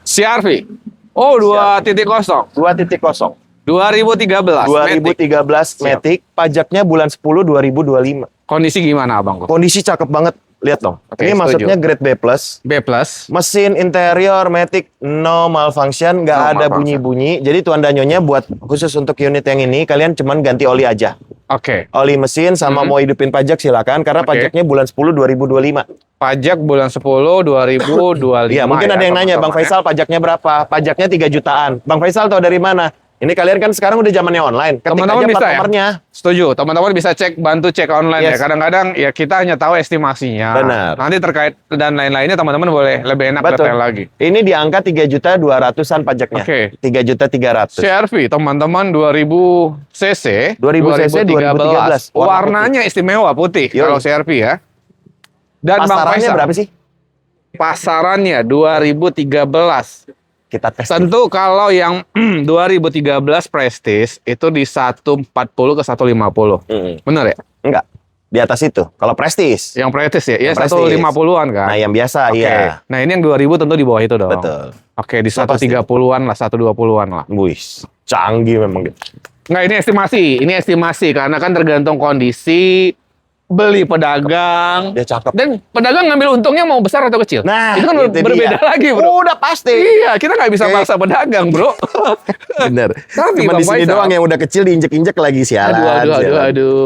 CR-V. Oh, 2.0. 2.0. 2013. Matic. 2013 Siap. Matic. Pajaknya bulan 10 2025. Kondisi gimana, Abang? Kondisi cakep banget. Lihat dong. Oke, Ini setuju. maksudnya grade B+. B+. Mesin interior Matic no malfunction, nggak No ada malfunction. bunyi-bunyi. Jadi Tuan Danyonya buat khusus untuk unit yang ini, kalian cuman ganti oli aja. Oke. Oli mesin sama mau hidupin pajak silakan, karena Oke. pajaknya bulan 10 2025. Pajak bulan 10 2025. Iya, mungkin ada yang nanya, Bang teman-teman, Faisal pajaknya berapa? Pajaknya 3 jutaan. Bang Faisal tahu dari mana? Ini kalian kan sekarang udah zamannya online. Ketik Teman-teman aja bisa plat ya? nomornya. Setuju. Teman-teman bisa bantu cek online Yes. ya. Kadang-kadang ya kita hanya tahu estimasinya. Benar. Nanti terkait dan lain-lainnya teman-teman boleh lebih enak Betul. detail lagi. Ini di angka 3.200.000-an pajaknya. Oke. 3.300.000. CR-V teman-teman 2000 cc 2000 cc 2013. Warnanya istimewa putih Yoi. kalau CR-V ya. Dan Bang Pasarannya Faisal, berapa sih? pasarannya 2013. Kita tes. Tentu kalau yang 2013 Prestige itu di 140 ke 150. Bener ya? Enggak. Di atas itu. Kalau Prestige. Yang Prestige ya? Iya Yang Prestige. 150-an kan? Nah, yang biasa, Oke. iya. Nah, ini yang 2000 tentu di bawah itu dong. Betul. Oke, di Sudah pasti. 130-an lah, 120-an lah. Wih, canggih memang. Nggak, ini estimasi. Ini estimasi karena kan tergantung kondisi beli pedagang. Dia cakep. Dan pedagang ngambil untungnya mau besar atau kecil. Nah, itu kan itu berbeda dia. lagi, bro. Udah pasti. Iya, kita nggak bisa Oke. maksa pedagang, bro. Bener. Tapi Cuma Bang di sini Faisal- doang yang udah kecil diinjek-injek lagi sialan. Aduh.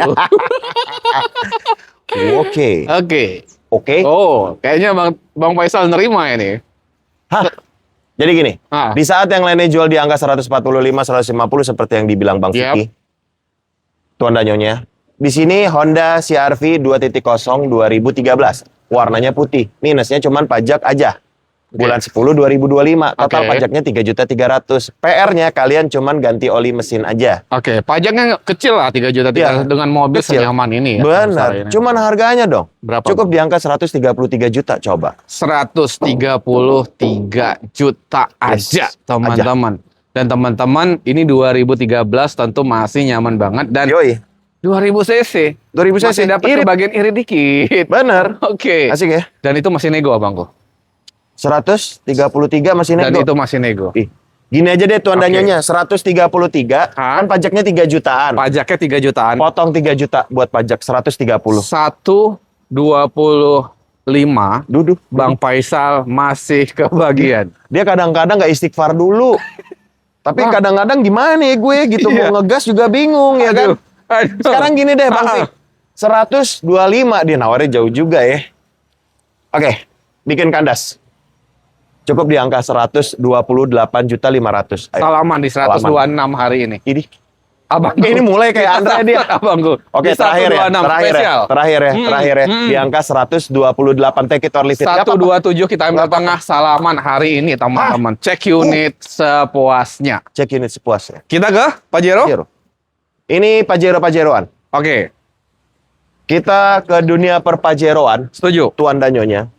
Oke. Oke. Oke. Oh, kayaknya Bang Faisal nerima ini. Hah? Jadi gini, Ah. di saat yang lainnya jual di angka 145, 150 seperti yang dibilang Bang Yap. Vicky. Tuan dan Nyonya. Di sini Honda CR-V 2.0 2013. Warnanya putih. Minusnya cuman pajak aja. Bulan 10 2025. Total Oke. pajaknya 3.300.000. PR-nya kalian cuman ganti oli mesin aja. Oke, pajaknya kecil lah 3 juta Iya, dengan mobil kecil. senyaman ini ya. Benar. Masalah ini. Cuman harganya dong. Berapa? Cukup di angka 133 juta coba. 133 juta aja, Yes, teman-teman. Dan teman-teman, ini 2013 tentu masih nyaman banget dan Yoi. 2000 cc. 2000 cc. Masih dapat Irit. bagian irit dikit. Bener. Oke. Asik ya. Dan itu masih nego, abangku. 133 masih Dan nego. itu masih nego. Ih, gini aja deh Tuan dan Oke. Nyonya, 133 Hah? kan pajaknya 3 jutaan. Pajaknya 3 jutaan. Potong 3 juta buat pajak 130. 125 Duduk. Bang Faisal masih kebagian. Dia kadang-kadang nggak istighfar dulu. Tapi Bang. kadang-kadang gimana ya gue gitu Iya. mau ngegas juga bingung ya kan. Aduh. Sekarang gini deh Bang Ah. Fik. 125 dia nawarnya jauh juga ya. Oke, bikin kandas. Cukup di angka 128.500.000. Ayo. Salaman di 126 hari ini. Ini Abang ini mulai kayak Andre dia. Abangku. Oke, Di terakhir ya, 126 terakhir spesial. ya, terakhir ya, di angka 128 take it or leave it. Nggak apa-apa. 127 kita ambil tengah salaman hari ini teman-teman. Cek unit sepuasnya. Cek unit sepuasnya. Kita ke Pajero? Pajero. Ini Pajero-Pajeroan. Oke, Kita ke dunia perpajeroan, setuju. Tuan dan Nyonya.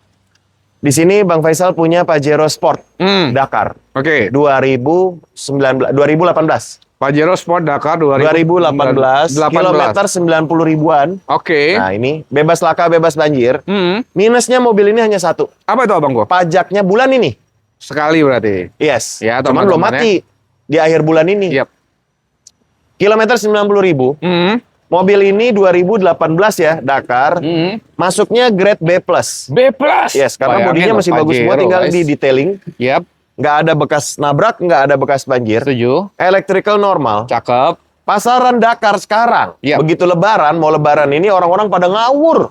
Di sini Bang Faisal punya Pajero Sport Dakar Oke, 2018. Pajero Sport Dakar 2018, kilometer 90 ribuan. Oke. Nah ini bebas laka, bebas banjir. Hmm. Minusnya mobil ini hanya satu. Apa itu abang gua? Pajaknya bulan ini. Sekali berarti. Yes. Ya, Cuman belum teman-teman mati di akhir bulan ini. Yap. Kilometer 90 ribu. Hmm. Mobil ini 2018 ya, Dakar. Hmm. Masuknya grade B+. B+. Yes, karena Bayangin bodinya loh, masih bagus semua, Pajero, tinggal guys. di detailing. Yap, Nggak ada bekas nabrak, nggak ada bekas banjir. setuju. Electrical normal. Cakep. Pasaran Dakar sekarang, Yap. begitu lebaran, mau lebaran ini orang-orang pada ngawur.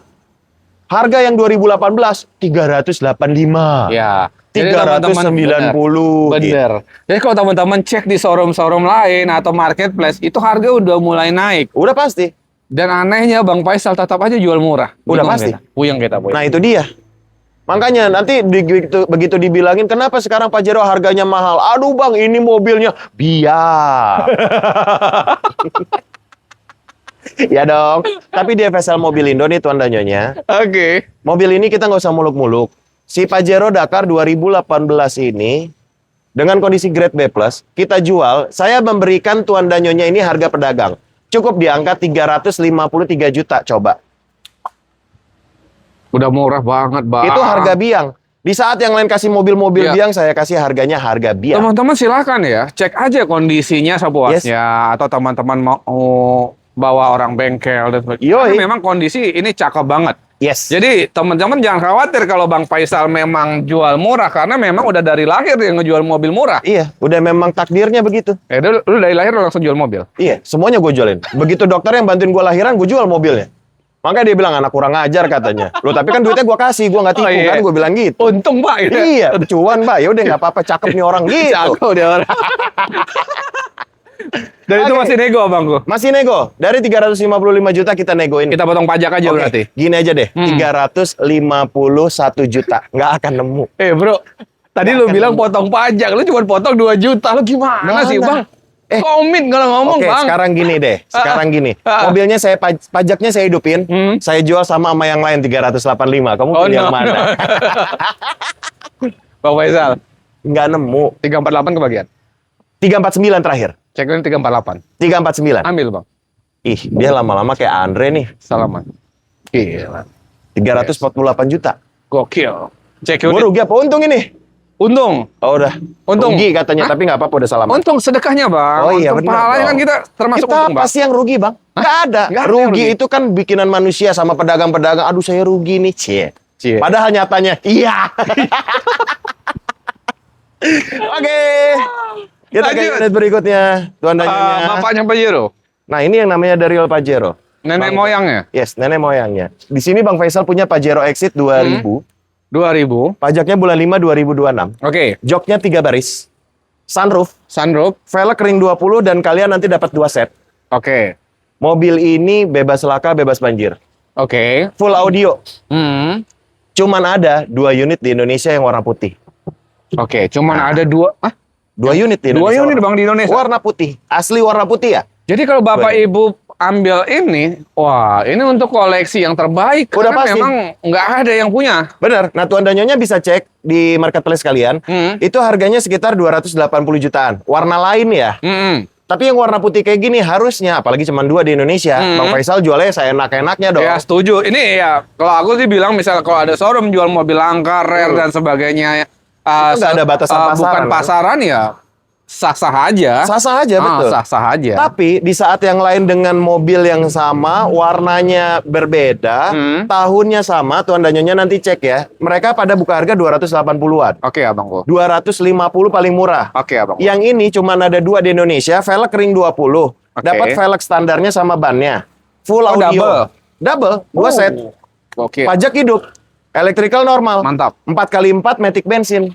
Harga yang 2018, 385. Ya. Jadi teman-teman, 390. gitu. bener. Jadi kalau teman-teman cek di showroom-showroom lain atau marketplace, itu harga udah mulai naik. Udah pasti. Dan anehnya Bang Faisal tetap aja jual murah. Udah Bingung pasti. kita. Puyeng kita, puyeng. Nah itu dia. Makanya nanti begitu dibilangin kenapa sekarang Pajero harganya mahal. Aduh bang, ini mobilnya biar. Ya dong. Tapi di FSL Mobil Indo nih Tuan dan Nyonya. Oke. Mobil ini kita nggak usah muluk-muluk. Si Pajero Dakar 2018 ini dengan kondisi grade B+, kita jual, saya memberikan Tuan dan Nyonya ini harga pedagang. Cukup di angka 353 juta coba. Udah murah banget, Bang. Itu harga biang. Di saat yang lain kasih mobil-mobil Iya. biang, saya kasih harganya harga biang. Teman-teman silakan ya, cek aja kondisinya sepuasnya atau teman-teman mau bawa orang bengkel dan sebagainya. Yoi. Karena memang kondisi ini cakep banget. Yes. Jadi teman-teman jangan khawatir kalau Bang Faisal memang jual murah karena memang udah dari lahir dia ngejual mobil murah. Iya, udah memang takdirnya begitu. Lu dari lahir lu langsung jual mobil. Iya, semuanya gue jualin. Begitu dokter yang bantuin gue lahiran, gue jual mobilnya. Makanya dia bilang anak kurang ajar katanya. Loh tapi kan duitnya gue kasih, gue nggak tipu Oh, iya. kan, gue bilang gitu. Untung Pak. Ya. Iya, cuan Pak. Ya udah nggak apa-apa, cakep nih orang gitu. Cakep dia orang. Dan itu Oke. masih nego abangku. Masih nego. Dari 355 juta kita negoin. Kita potong pajak aja Oke, berarti. gini aja deh. 351 juta. Nggak akan nemu. Bro, tadi lu bilang potong pajak, lu cuma potong 2 juta. Lu gimana Mana? sih, Bang? Komit kalau ngomong, Oke, Bang. sekarang gini deh. Sekarang gini. Mobilnya saya pajaknya saya hidupin. Saya jual sama yang lain 385. Kamu pilih yang mana? Bang Faisal, Nggak nemu. 348 kebagian. 349 terakhir. Cek ini 348. 349. Ambil, Bang. Ih, dia lama-lama kayak Andre nih. Salaman. Gila. 348 juta. Gokil. Cek Gue unit. rugi apa untung ini? Untung. Oh udah. Untung. Rugi katanya, tapi nggak apa-apa udah selamat. Untung sedekahnya, Bang. Oh iya, Untung benar, pahalanya Bang. kan kita termasuk Kita untung, Bang. pasti yang rugi, Bang. Nggak ada. Nggak ada yang Rugi rugi. itu kan bikinan manusia sama pedagang-pedagang. Aduh saya rugi nih, cie. Cie. Padahal nyatanya, iya. Oke. Kita ke Lanjut. unit berikutnya, Tuan dan Nyonya. Bapaknya Pajero. Nah ini yang namanya Daryl Pajero. Nenek Bang- moyangnya. Yes, nenek moyangnya. Di sini Bang Faisal punya Pajero Exit 2000. 2000. Pajaknya bulan 5 2026. Oke. Joknya 3 baris. Sunroof, Sunroof. velg ring 20 dan kalian nanti dapat 2 set. Oke. Mobil ini bebas laka, bebas banjir. Oke. Full audio. Hmm. Cuman ada 2 unit di Indonesia yang warna putih. Oke. Cuman ada dua. 2 unit di Dua Indonesia. unit, Bang, di Indonesia. Warna putih. Asli warna putih ya? Jadi kalau Bapak Boleh. Ibu ambil ini, wah, ini untuk koleksi yang terbaik. Udah Karena pasti. memang nggak ada yang punya. Bener. Nah, Tuan dan Nyonya bisa cek di marketplace kalian. Itu harganya sekitar 280 jutaan. Warna lain ya. Hmm. Tapi yang warna putih kayak gini harusnya, apalagi cuma 2 di Indonesia. Bang Faisal jualnya saya enak-enaknya dong. Ya setuju. Ini ya kalau aku sih bilang misalnya kalau ada showroom jual mobil langka, rare dan sebagainya, Itu nggak ada batasan pasaran, bukan kan? pasaran ya sah-sah aja. Sah-sah aja, betul. Sah-sah aja. Tapi di saat yang lain dengan mobil yang sama, warnanya berbeda, tahunnya sama, Tuan dan Nyonya nanti cek ya. Mereka pada buka harga 280-an. Oke, Abangku. 250 paling murah. Oke, Abangku. Yang ini cuma ada 2 di Indonesia, velg ring 20. Dapat velg standarnya sama bannya. Full Oh, audio. Double, 2 set. Oke. Pajak hidup. Electrical normal. Mantap. 4x4 matic bensin.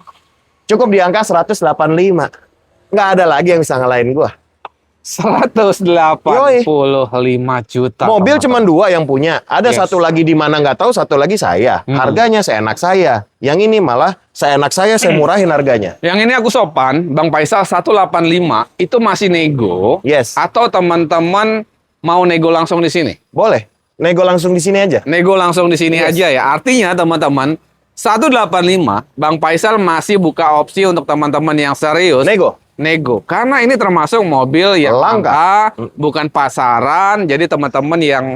Cukup di angka 185. Nggak ada lagi yang bisa ngalahin gua. 185 juta. Mobil teman-teman. cuma 2 yang punya. Ada Yes. satu lagi di mana nggak tahu, satu lagi saya. Harganya seenak saya. Yang ini malah seenak saya murahin harganya. Yang ini aku sopan, Bang Faisal 185 itu masih nego. Yes. Atau teman-teman mau nego langsung di sini? Boleh. Nego langsung di sini aja. Nego langsung di sini aja ya. Artinya teman-teman 185 Bang Faisal masih buka opsi untuk teman-teman yang serius. Nego. Karena ini termasuk mobil yang Langka. langka, bukan pasaran. Jadi teman-teman yang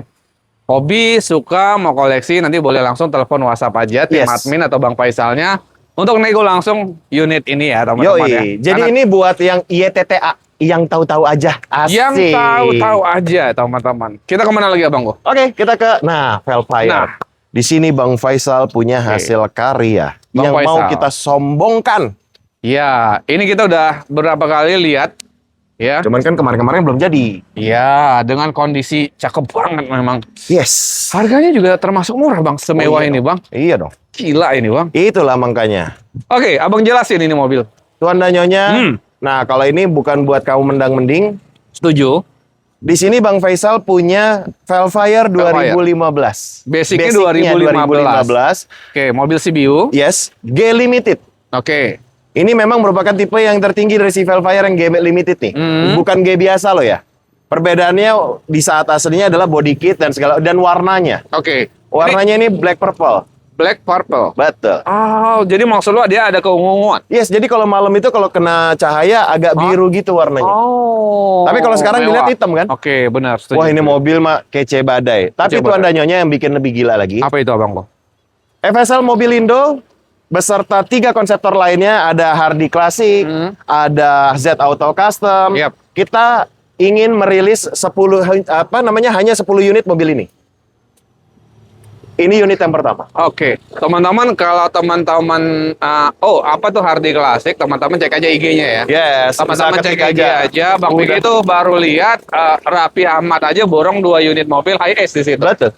hobi, suka, mau koleksi, nanti boleh langsung telepon WhatsApp aja tim Yes. admin atau Bang Faisalnya untuk nego langsung unit ini ya teman-teman ya. Yoi. Jadi Karena ini buat yang IETTA, yang tahu-tahu aja. Asik. yang tahu-tahu aja teman-teman. Kita kemana lagi Abangku? Oke, kita ke Velfire. Nah. Di sini Bang Faisal punya hasil karya Bang yang mau Faisal. kita sombongkan. Ya, ini kita udah beberapa kali lihat ya. Cuman kan kemarin-kemarin belum jadi. Ya, dengan kondisi cakep banget memang. Yes. Harganya juga termasuk murah Bang, semewah Oh, iya ini dong. Bang. Iya dong. Gila ini Bang. Itulah makanya. Oke, Abang jelasin ini mobil. Tuan dan Nyonya. Nah, kalau ini bukan buat kaum mendang-mending. Setuju. Di sini Bang Faisal punya Velfire 2015. Basicnya 2015. Oke, mobil CBU. Yes. G Limited. Oke. Ini memang merupakan tipe yang tertinggi dari si Velfire yang G Limited nih. Bukan G biasa loh ya. Perbedaannya di saat aslinya adalah body kit dan segala dan warnanya. Oke. Warnanya ini black purple. Black purple. Betul. Oh, jadi maksud lo dia ada keunguan. Yes, jadi kalau malam itu kalau kena cahaya agak biru gitu warnanya. Oh. Tapi kalau sekarang mewah. dilihat hitam kan? Oke, benar. Setuju. Wah ini mobil mah kece badai. Tapi Kece Tuan badai. dan Nyonya yang bikin lebih gila lagi. Apa itu Abang lo? FSL Mobilindo beserta 3 konseptor lainnya, ada Hardy Classic, ada Z Auto Custom. Yap. Kita ingin merilis 10 hanya 10 unit mobil ini. Ini unit yang pertama. Oke, teman-teman kalau teman-teman apa tuh Hardy Classic, teman-teman cek aja IG-nya ya. Yes, Teman-teman bisa cek ketik IG aja. Bang Udah. Piki itu baru lihat Raffi Ahmad aja borong 2 unit mobil high-S di situ. Betul.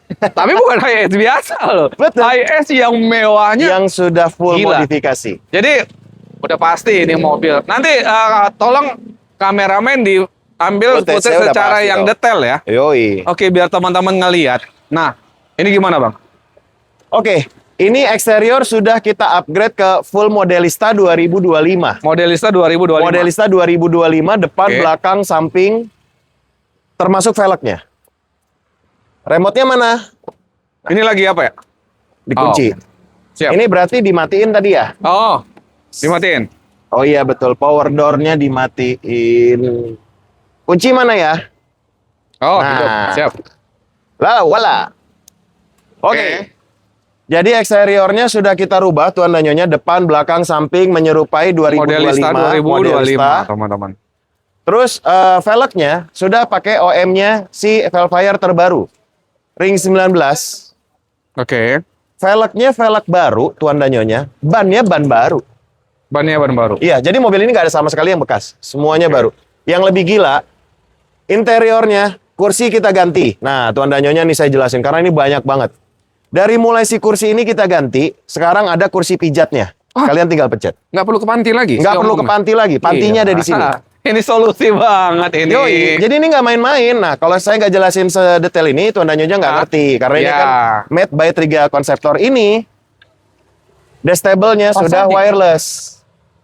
Tapi bukan high-S biasa loh. Betul. High-S yang mewahnya. Yang sudah full Gila. modifikasi. Jadi udah pasti ini mobil. Nanti tolong kameramen diambil Footage-nya footage udah secara pasti yang dong. detail ya. Yoi. Oke, biar teman-teman ngelihat. Nah, ini gimana Bang? Oke, ini eksterior sudah kita upgrade ke full Modelista 2025. Modelista 2025. Modelista 2025 depan, Oke. belakang, samping, termasuk velgnya. Remote-nya mana? Ini lagi apa ya? Dikunci. Siap. Ini berarti dimatiin tadi ya? Oh, dimatiin. Oh iya betul, power door-nya dimatiin. Kunci mana ya? Oh, Nah. hidup. Siap. Lah, wala. Oke. Jadi eksteriornya sudah kita rubah Tuan dan Nyonya, depan, belakang, samping menyerupai 2025 Modelista 2025, Modelista. teman-teman. Terus velgnya sudah pakai OM-nya si Velfire terbaru. Ring 19. Oke. Velgnya velg baru Tuan dan Nyonya, bannya ban baru. Bannya ban baru. Iya, jadi mobil ini nggak ada sama sekali yang bekas. Semuanya baru. Yang lebih gila, interiornya, kursi kita ganti. Nah, Tuan dan Nyonya nih saya jelasin, karena ini banyak banget. Dari mulai si kursi ini kita ganti, sekarang ada kursi pijatnya. Kalian tinggal pencet. Nggak perlu ke panti lagi? Nggak perlu ke panti lagi, pantinya ada di sini. Ini solusi banget ini. Yoi, jadi ini nggak main-main. Nah, kalau saya nggak jelasin sedetail ini, Tuan dan Nyonya nggak ngerti. Karena ini kan made by Triga Konseptor ini. Destable-nya sudah wireless.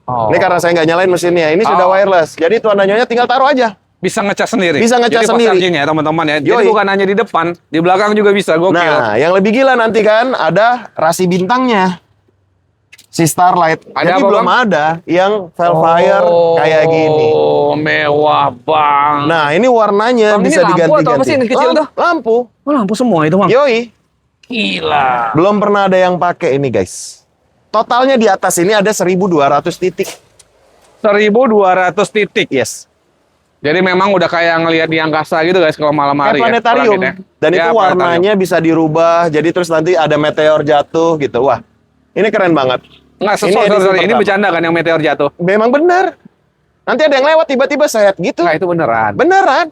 Ini karena saya nggak nyalain mesinnya. Ini sudah wireless. Jadi Tuan dan Nyonya tinggal taruh aja. Bisa ngecas sendiri. Bisa ngecas jadi sendiri. Jadi ya teman-teman ya. Yoi. Jadi bukan hanya di depan, di belakang juga bisa. Gokil. Nah, yang lebih gila nanti kan ada rasi bintangnya. Si Starlight. Ada Jadi apa, belum Bang? ada yang Velfire kayak gini. Oh, mewah bang. Nah, ini warnanya Bang, ini bisa lampu diganti-ganti. atau apa sih yang kecil tuh? Lampu. Oh, lampu semua itu bang. Yoi. Gila. Belum pernah ada yang pakai ini, guys. Totalnya di atas ini ada 1.200 titik. 1.200 titik. Yes. Jadi memang udah kayak ngelihat di angkasa gitu guys kalau malam hari. Kayak planetarium. Ya. Dan Ya, itu warnanya bisa dirubah. Jadi terus nanti ada meteor jatuh gitu. Wah, ini keren banget. Nggak, Ini edisi ini pertama. bercanda kan yang meteor jatuh? Memang benar. Nanti ada yang lewat tiba-tiba set gitu. Nah, itu beneran. Beneran.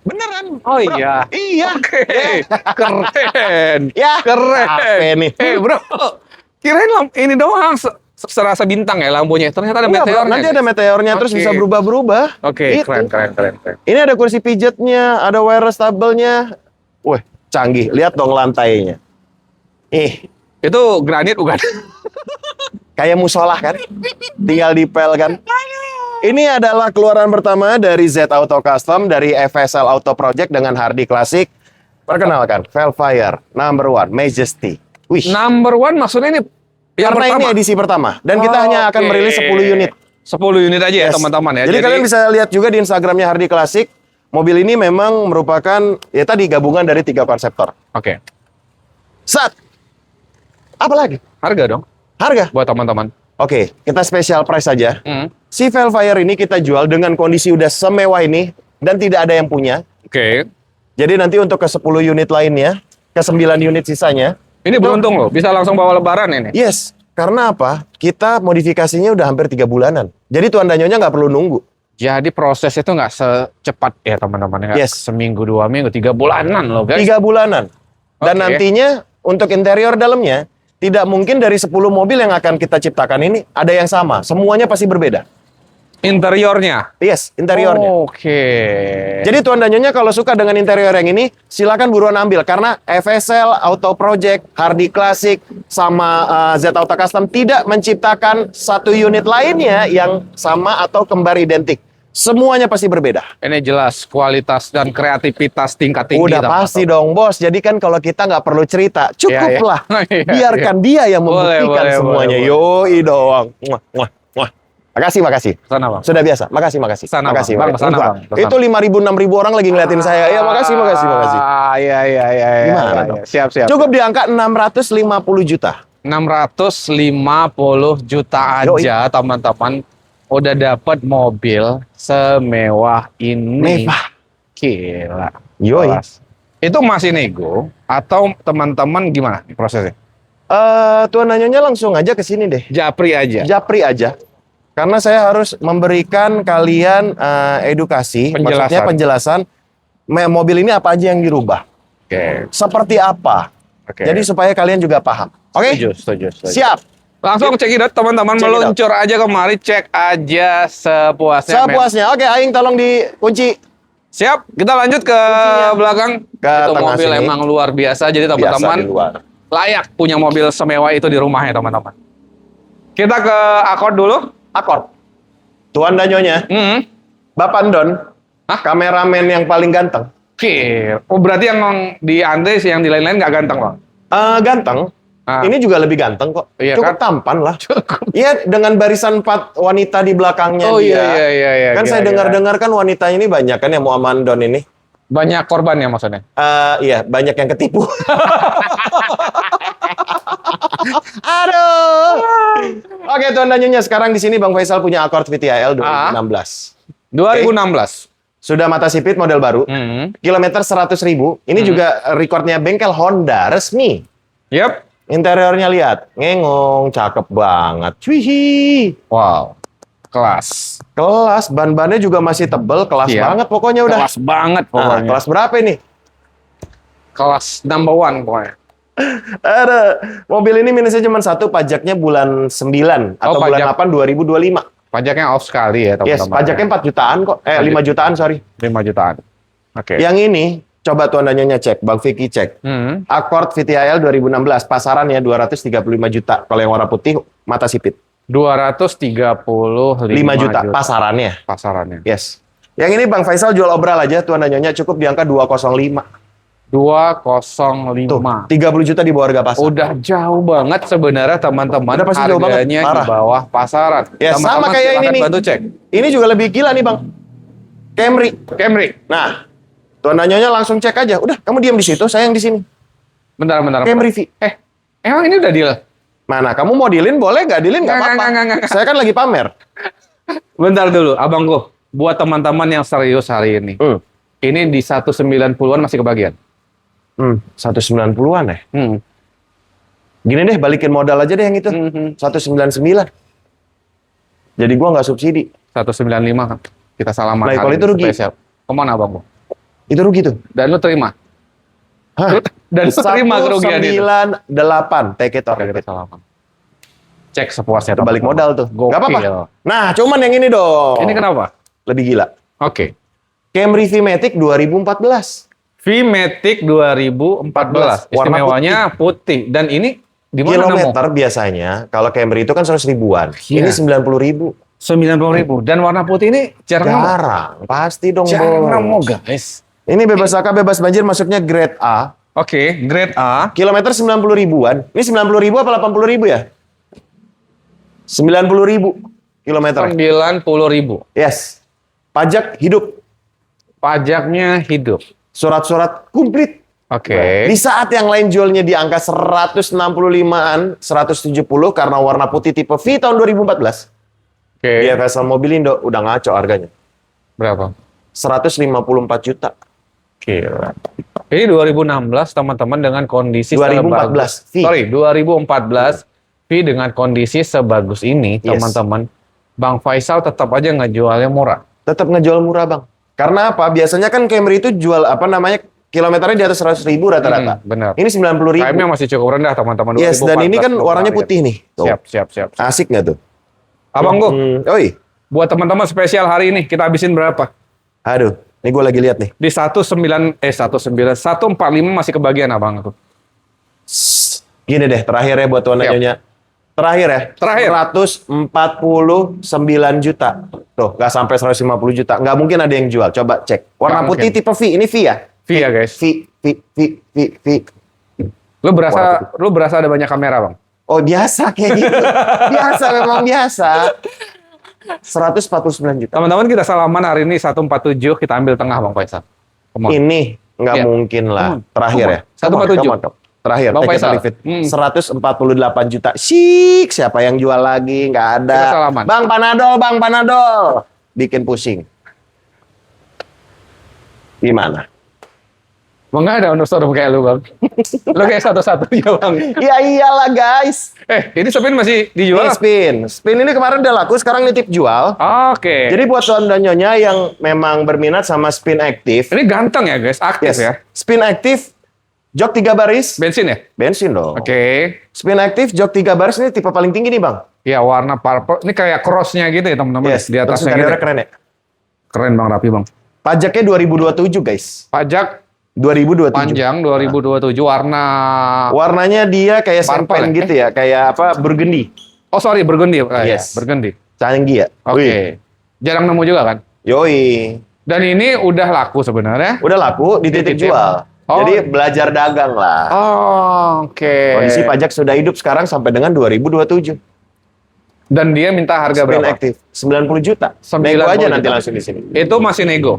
Beneran. Oh Bro. iya. Iya. Oke. Keren. Ya. Keren. Apa nih? Bro. Kirain ini doang serasa bintang ya lampunya. Ternyata ada Enggak, bro. meteornya. Nanti ada meteornya terus Oke. bisa berubah-berubah. Oke, Gitu. keren. Ini ada kursi pijatnya, ada wireless tabelnya. Wah, canggih. Lihat dong lantainya. Itu granit bukan? Kayak musola kan? Tinggal dipel kan? Ini adalah keluaran pertama dari Z Auto Custom dari FSL Auto Project dengan Hardy Classic. Perkenalkan, Velfire No. 1 Majesty. Wih, Number one maksudnya ini yang karena pertama. ini edisi pertama. Dan kita hanya akan Oke. merilis 10 unit. 10 unit aja ya Yes. teman-teman ya. Jadi kalian bisa lihat juga di Instagramnya Hardy Classic. Mobil ini memang merupakan, ya tadi gabungan dari 3 konseptor. Oke. Sat! Apa lagi? Harga dong Harga. buat teman-teman. Oke, kita special price saja. Hmm. Si Velfire ini kita jual dengan kondisi udah semewah ini dan tidak ada yang punya. Oke. Jadi nanti untuk ke 10 unit lainnya, ke 9 unit sisanya. Ini beruntung loh, bisa langsung bawa lebaran ini. Yes, karena apa? Kita modifikasinya udah hampir 3 bulanan. Jadi Tuan dan Nyonya nggak perlu nunggu. Jadi proses itu nggak secepat ya teman-teman. Nggak Yes. seminggu, 2 minggu, 3 bulanan loh guys. 3 bulanan. Dan Oke. nantinya untuk interior dalamnya, tidak mungkin dari 10 mobil yang akan kita ciptakan ini ada yang sama. Semuanya pasti berbeda. Interiornya. Yes, interiornya. Oke. Jadi Tuan dan Nyonya kalau suka dengan interior yang ini, silakan buruan ambil. Karena FSL, Auto Project, Hardy Classic, sama Z Auto Custom tidak menciptakan satu unit lainnya yang sama atau kembar identik. Semuanya pasti berbeda. Ini jelas kualitas dan kreativitas tingkat tinggi. Udah teman-teman. pasti dong bos. Jadi kan kalau kita nggak perlu cerita, cukuplah. Iya. Biarkan dia yang Boleh, membuktikan boleh, semuanya. boleh. Yoi doang. Muah, muah, muah. Makasih. Sana bang. Sudah biasa. Makasih. Sana, makasih. Bang. makasih. Sana, Enggak. Bang. Sana. Itu 5.000 6.000 orang lagi ngeliatin saya. Ya makasih. Iya. Gimana dong? Siap. Cukup di angka 650 juta. 650 juta aja teman-teman udah dapat mobil semewah ini. Mewah. Gila. Yoi. Kelas. Itu masih nego atau teman-teman gimana prosesnya? Tuan Nyonya langsung aja ke sini deh. Japri aja. Japri aja. Karena saya harus memberikan kalian edukasi, maksudnya penjelasan mobil ini apa aja yang dirubah. Oke. Seperti apa. Oke. Jadi supaya kalian juga paham. Oke? Setuju. Siap. Langsung cekidot teman-teman, Check it out. meluncur aja kemari, cek aja sepuasnya. men. Sepuasnya. Oke, Aing tolong dikunci. Siap, kita lanjut ke belakang. Ke Itu tengah mobil sini. emang luar biasa, jadi Biasa teman-teman di luar. layak punya mobil semewah itu di rumahnya teman-teman. Kita ke Accord dulu. Accord. Tuan dan Nyonya, Hmm. Bapak Don, Hah? kameramen yang paling ganteng. Oke. Oh berarti yang di Andre sih yang di lain-lain nggak ganteng bang? Ganteng. Ah. Ini juga lebih ganteng kok. Iya Cukup kan? tampan lah. Cukup. Iya, dengan barisan 4 wanita di belakangnya Oh dia. iya. Kan saya gila. dengar-dengar kan wanitanya ini banyak kan yang mau aman Don ini. Banyak korban ya maksudnya? Iya, banyak yang ketipu. Aduh. Oke, Tuan dan Nyonya, sekarang di sini Bang Faisal punya Accord VTIL 2016. 2016. Sudah mata sipit model baru. Kilometer 100.000. Ini juga recordnya bengkel Honda resmi. Yap. Interiornya lihat, ngengong, cakep banget. Cuihi. Wow. Kelas. Kelas, ban-bannya juga masih tebel, kelas Iya. banget pokoknya udah. Kelas banget Nah, pokoknya. kelas berapa ini? Kelas number one pokoknya. Ada. Mobil ini minusnya cuma satu, pajaknya bulan 9 atau bulan pajak. 8 2025. Pajaknya off sekali ya teman-teman. Yes, pajaknya 4 jutaan kok. 5 jutaan, sorry. 5 jutaan. Oke. Yang ini, coba Tuan dan Nyonya cek, Bang Vicky cek. Accord VTIL 2016, pasarannya 235 juta. Kalau yang warna putih, mata sipit. 235 5 juta pasarannya. Pasarannya. Yes. Yang ini Bang Faisal jual obral aja, Tuan dan Nyonya cukup di angka 205. 205. Tuh, 30 juta di bawah harga pasar. Udah jauh banget sebenarnya teman-teman. Udah pasti jauh banget, Harganya parah. di bawah pasaran. Ya, Teman-teman sama kayak silakan ini nih. bantu cek. Ini juga lebih gila nih Bang. Camry. Camry. Nah, Tuan dan Nyonya langsung cek aja. Udah, kamu diam di situ, saya yang di sini. Bentar. Camry V. Emang ini udah deal? Mana? Kamu mau dealin boleh, nggak dealin nggak apa-apa. Nggak. Saya kan lagi pamer. Bentar dulu, abangku. Buat teman-teman yang serius hari ini. Ini di 190-an masih kebagian. 190-an ya? Hmm. Gini deh, balikin modal aja deh yang itu. 199. Jadi gua nggak subsidi. 195 kan. Kita salaman Nah, kalau hari itu rugi. spesial. Kemana abangku? Itu rugi tuh. Dan lu terima? Hah? Dan lu terima kerugian itu? 198. Take it or Oke, leave kita it. salaman. Cek sepuasnya. Itu balik teman-teman. modal tuh. Gokil. Nggak apa-apa. Nah, cuman yang ini dong. Ini kenapa? Lebih gila. Oke. Camry V-Matic 2014. V-Matic 2014. Warna Istimewanya putih. Dan ini di mana nemu? Kilometer biasanya, kalau Camry itu kan 100 ribuan. Iya. Ini 90 ribu. 90.000. Dan warna putih ini jarang nemu. Jarang. Pasti dong, Jarang Bos. nemu, guys. Ini bebas AK, bebas banjir, masuknya grade A. Oke, grade A. Kilometer 90 ribuan. Ini 90 ribu apa 80 ribu ya? 90 ribu kilometer. 90.000. Yes. Pajak hidup. Pajaknya hidup. Surat-surat komplit. Oke. Di saat yang lain jualnya di angka 165-an, 170 karena warna putih tipe V tahun 2014. Oke. Di FSL Mobilindo udah ngaco harganya. Berapa? 154 juta. Gila. Ini 2016 teman-teman dengan kondisi 2014 V. 2014 V dengan kondisi sebagus ini, Yes. teman-teman. Bang Faisal tetap aja ngejualnya murah. Tetap ngejual murah, Bang. Karena apa? Biasanya kan Camry itu jual kilometernya di atas 100 ribu rata-rata. Benar. Ini 90 ribu. PM-nya masih cukup rendah, teman-teman. Yes, dan ini kan 2014 warnanya kemarin. putih nih. Tuh. Siap. Asik nggak tuh? Abangku, Oi. buat teman-teman spesial hari ini, kita habisin berapa? Aduh, ini gue lagi lihat nih. Di 145 masih kebagian abang aku. Gini deh, terakhir ya buat Tuan Siap. Nyonya. Terakhir ya. Terakhir. 149 juta. Tuh, nggak sampai 150 juta. Nggak mungkin ada yang jual. Coba cek. Warna Nggak putih mungkin. tipe V. Ini V ya? V ya guys. V. Lu berasa ada banyak kamera bang? Oh, biasa kayak gitu. Biasa, memang biasa. 149 juta. Teman-teman kita salaman hari ini 147, kita ambil tengah bang Faisal. Come on. Ini nggak Iya. mungkin lah. Come on. Terakhir Come on. ya. 147. Come on. Terakhir, Bang take it or Faisal. leave it. 148 juta. Syik, siapa yang jual lagi? Nggak ada. Kita salaman. Bang Panadol. Bikin pusing. Gimana? Bang nggak ada honor kayak lu bang. Lu kayak satu-satunya bang. Ya iyalah guys. Ini spin masih dijual? Ini spin ini kemarin udah laku, sekarang nitip jual. Oke. Jadi buat Tuan dan Nyonya yang memang berminat sama spin aktif. Ini ganteng ya guys, aktif Yes. ya. Spin aktif, jok 3 baris. Bensin ya? Bensin dong. Oke. Spin aktif, jok 3 baris ini tipe paling tinggi nih bang. Ya warna purple. Ini kayak crossnya gitu ya teman-teman. Yes. Di atasnya gitu. interiornya keren ya. Keren bang, rapi bang. Pajaknya 2027 guys. Pajak 2027. panjang 2027, warna. Warnanya dia kayak Purple champagne ya? gitu ya, kayak apa? Burgundy. Oh sorry, burgundy. Yes. Burgundy. Canggih ya. Oke. Wih. Jarang nemu juga kan? Yoi. Dan ini udah laku sebenarnya. Udah laku, dititip Dititip. jual. Oh. Jadi belajar dagang lah. Oh, oke. Kondisi pajak sudah hidup sekarang sampai dengan 2027. Dan dia minta harga Spin berapa? aktif 90 juta. 90 Nego aja juta. nanti langsung di sini. Itu masih nego.